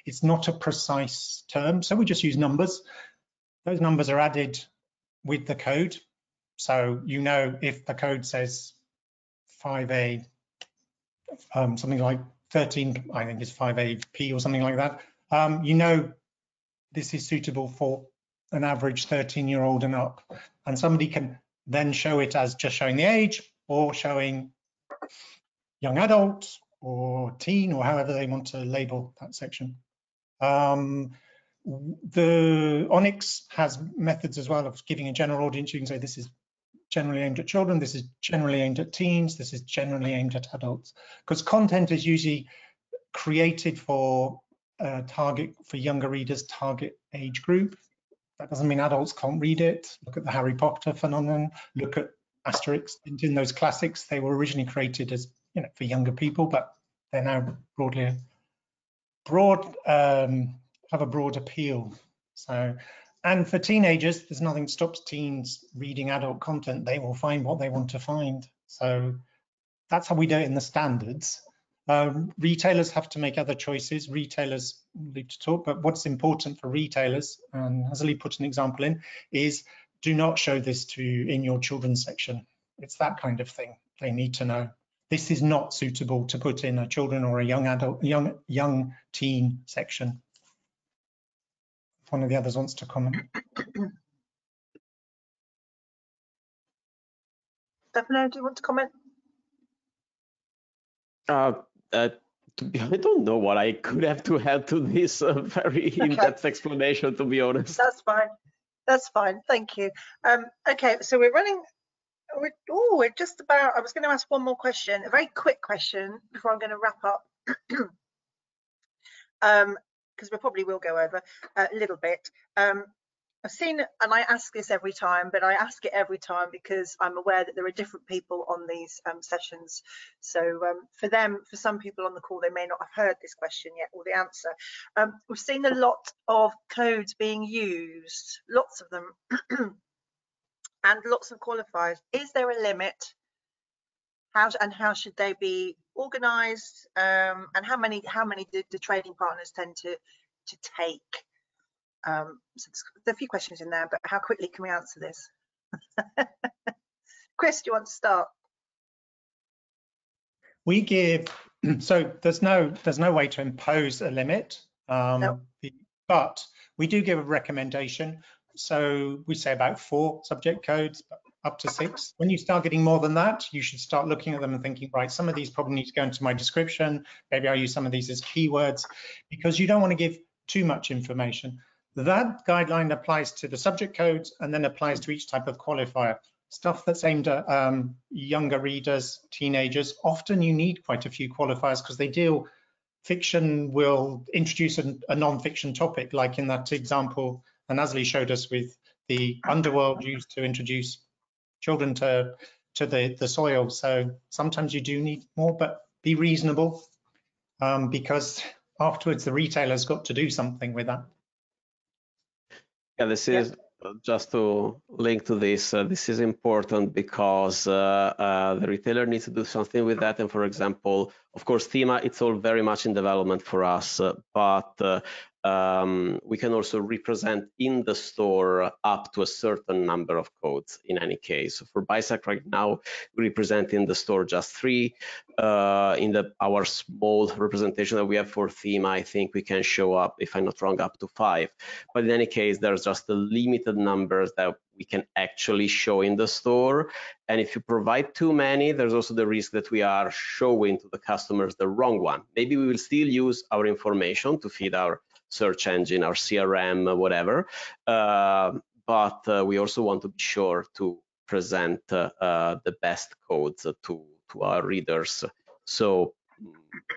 It's not a precise term, so we just use numbers. Those numbers are added with the code. So you know if the code says 5A, something like 13, I think it's 5AP or something like that, you know this is suitable for an average 13-year-old and up, and somebody can then show it as just showing the age or showing young adult or teen or however they want to label that section. The Onyx has methods as well of giving a general audience. You can say this is generally aimed at children, this is generally aimed at teens, this is generally aimed at adults, because content is usually created for target for younger readers, target age group. That doesn't mean adults can't read it. Look at the Harry Potter phenomenon. Look at Asterix, Tintin, those classics. They were originally created as, you know, for younger people, but they're now have a broad appeal. So, and for teenagers, there's nothing stops teens reading adult content. They will find what they want to find. So that's how we do it in the standards. Retailers have to make other choices. Retailers leave to talk, but what's important for retailers, and Nazeli put an example in, is do not show this in your children's section. It's that kind of thing. They need to know this is not suitable to put in a children or a young adult, young teen section. If one of the others wants to comment. Stefano, do you want to comment? I don't know what I could have to add to this very in-depth explanation, to be honest. That's fine. That's fine. Thank you. Okay, so we're just about, I was going to ask one more question, a very quick question before I'm going to wrap up. Because we probably will go over a little bit. I've seen, and I ask this every time, but I ask it every time because I'm aware that there are different people on these sessions. So for some people on the call, they may not have heard this question yet or the answer. We've seen a lot of codes being used, lots of them, and lots of qualifiers. Is there a limit? How should they be organised? And how many do the trading partners tend to take? So there's a few questions in there, but how quickly can we answer this? Chris, do you want to start? We give, so there's no way to impose a limit, No. but we do give a recommendation. So we say about 4 subject codes, up to 6. When you start getting more than that, you should start looking at them and thinking, right, some of these probably need to go into my description. Maybe I'll use some of these as keywords, because you don't want to give too much information. That guideline applies to the subject codes and then applies to each type of qualifier. stuff that's aimed at younger readers, teenagers, often you need quite a few qualifiers because they deal, fiction will introduce a non-fiction topic, like in that example Nazeli showed us with the underworld used to introduce children to the soil. So sometimes you do need more, but be reasonable because afterwards the retailer's got to do something with that. Yeah, this is just to link to this. This is important because the retailer needs to do something with that. And for example, of course, Thema, it's all very much in development for us, but we can also represent in the store up to a certain number of codes in any case. For BIC right now, we represent in the store just 3. In our small representation that we have for Thema, I think we can show up, if I'm not wrong, up to 5. But in any case, there's just a limited numbers that we can actually show in the store. And if you provide too many, there's also the risk that we are showing to the customers the wrong one. Maybe we will still use our information to feed our search engine, our CRM, whatever. But we also want to be sure to present the best codes to our readers. So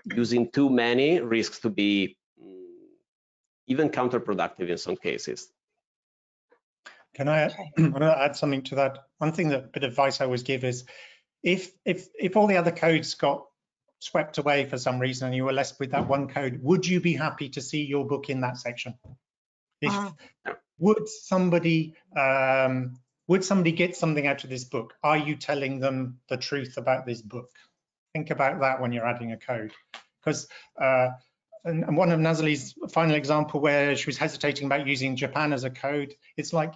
using too many risks to be even counterproductive in some cases. Can I add something to that? One thing, that bit of advice I always give is, if all the other codes got swept away for some reason and you were left with that one code, would you be happy to see your book in that section? Would somebody get something out of this book? Are you telling them the truth about this book? Think about that when you're adding a code, because and one of Nazeli's final example where she was hesitating about using Japan as a code, it's like,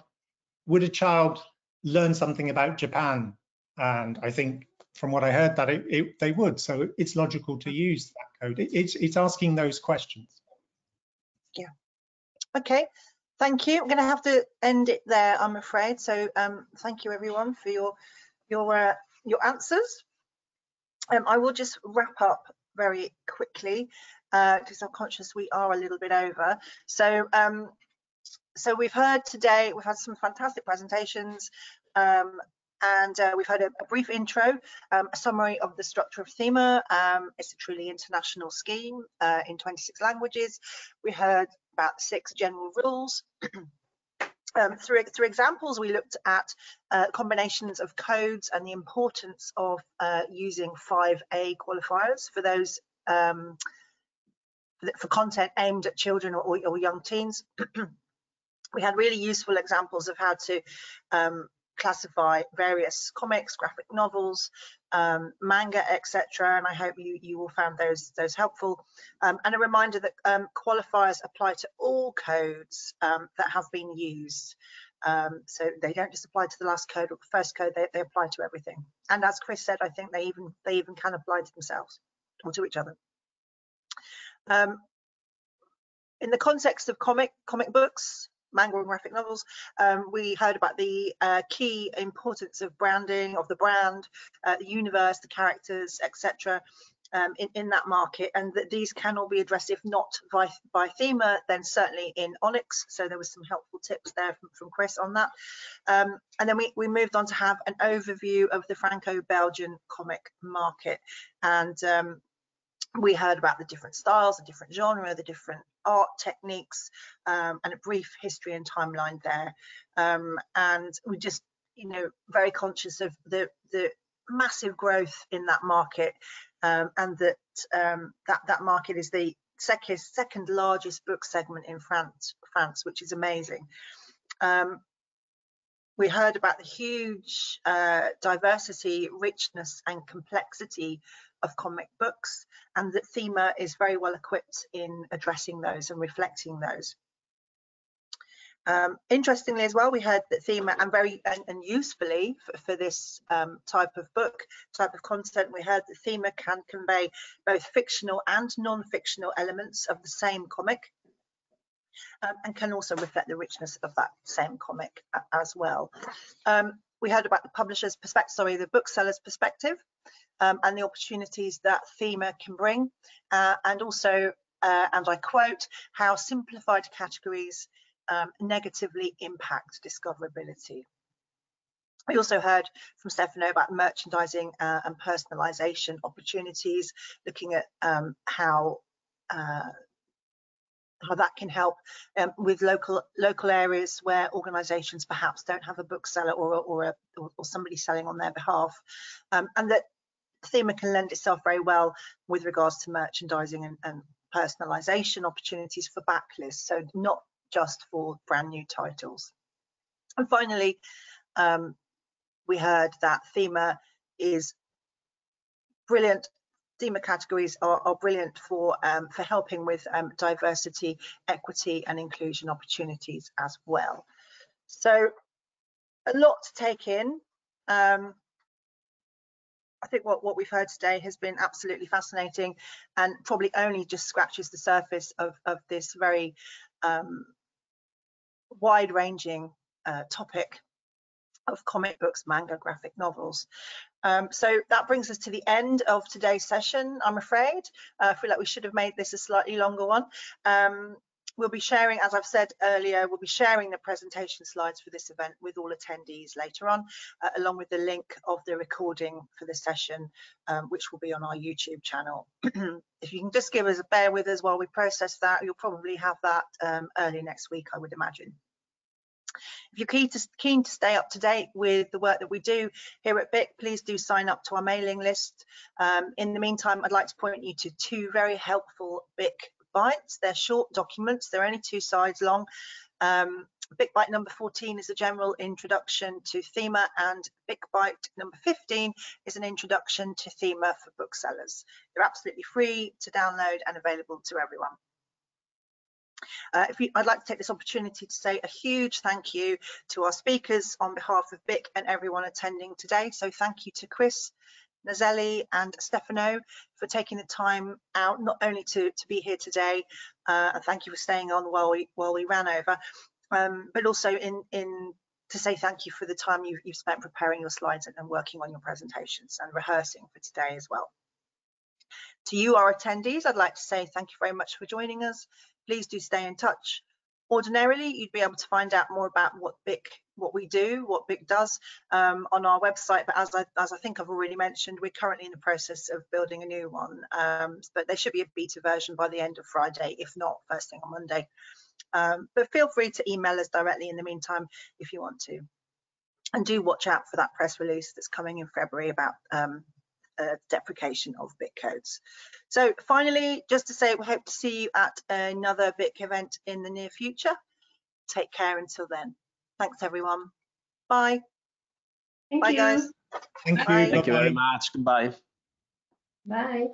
would a child learn something about Japan? And I think from what I heard that they would, so it's logical to use that code. It's asking those questions. Yeah. Okay. Thank you. I'm going to have to end it there, I'm afraid. So thank you everyone for your answers. I will just wrap up very quickly because I'm conscious we are a little bit over. So so we've heard today, we've had some fantastic presentations, and we've had a brief intro, a summary of the structure of Thema. It's a truly international scheme in 26 languages. We heard about 6 general rules. Through examples, we looked at combinations of codes and the importance of using 5A qualifiers for those for content aimed at children or young teens. We had really useful examples of how to classify various comics, graphic novels, manga, etc. And I hope you all found those helpful. And a reminder that qualifiers apply to all codes that have been used. So they don't just apply to the last code or the first code, they apply to everything. And as Chris said, I think they even can apply to themselves or to each other. In the context of comic books, manga and graphic novels, we heard about the key importance of branding, of the brand, the universe, the characters, etc. In that market, and that these can all be addressed, if not by Thema, then certainly in Onyx. So there was some helpful tips there from Chris on that. And then we moved on to have an overview of the Franco-Belgian comic market, and we heard about the different styles, the different genre, the different art techniques, and a brief history and timeline there. And we just, very conscious of the massive growth in that market, and that that market is the second largest book segment in France, which is amazing. We heard about the huge diversity, richness, and complexity of comic books, and that Thema is very well equipped in addressing those and reflecting those. Interestingly as well, we heard that Thema, and usefully for this type of book, type of content, we heard that Thema can convey both fictional and non-fictional elements of the same comic, and can also reflect the richness of that same comic as well. We heard about the publisher's perspective, the bookseller's perspective, and the opportunities that Thema can bring, and also, and I quote, how simplified categories negatively impact discoverability. We also heard from Stefano about merchandising and personalization opportunities, looking at how that can help with local areas where organisations perhaps don't have a bookseller or somebody selling on their behalf, and that Thema can lend itself very well with regards to merchandising and personalisation opportunities for backlists, so not just for brand new titles. And finally, we heard that Thema is brilliant. Thema categories are brilliant for helping with diversity, equity and inclusion opportunities as well. So a lot to take in. I think what we've heard today has been absolutely fascinating and probably only just scratches the surface of this very wide-ranging topic of comic books, manga, graphic novels. So that brings us to the end of today's session, I'm afraid. I feel like we should have made this a slightly longer one. We'll be sharing, as I've said earlier, we'll be sharing the presentation slides for this event with all attendees later on, along with the link of the recording for the session, which will be on our YouTube channel. If you can just bear with us while we process that, you'll probably have that early next week, I would imagine. If you're keen to stay up to date with the work that we do here at BIC, please do sign up to our mailing list. In the meantime, I'd like to point you to two very helpful BIC bites. They're short documents, they're only 2 sides long. BIC Bite number 14 is a general introduction to Thema, and BIC Bite number 15 is an introduction to Thema for booksellers. They're absolutely free to download and available to everyone. I'd like to take this opportunity to say a huge thank you to our speakers on behalf of BIC and everyone attending today. So thank you to Chris, Nazeli and Stefano for taking the time out, not only to be here today, and thank you for staying on while we ran over, but also to say thank you for the time you've spent preparing your slides and working on your presentations and rehearsing for today as well. To you, our attendees, I'd like to say thank you very much for joining us. Please do stay in touch. Ordinarily, you'd be able to find out more about what we do, what BIC does on our website. But as I think I've already mentioned, we're currently in the process of building a new one. But there should be a beta version by the end of Friday, if not first thing on Monday. But feel free to email us directly in the meantime if you want to. And do watch out for that press release that's coming in February about deprecation of BIC codes. So finally, just to say, we hope to see you at another BIC event in the near future. Take care until then. Thanks everyone. Bye. Thank Bye you. guys. Thank you. Bye. Thank you very much. Goodbye. Bye.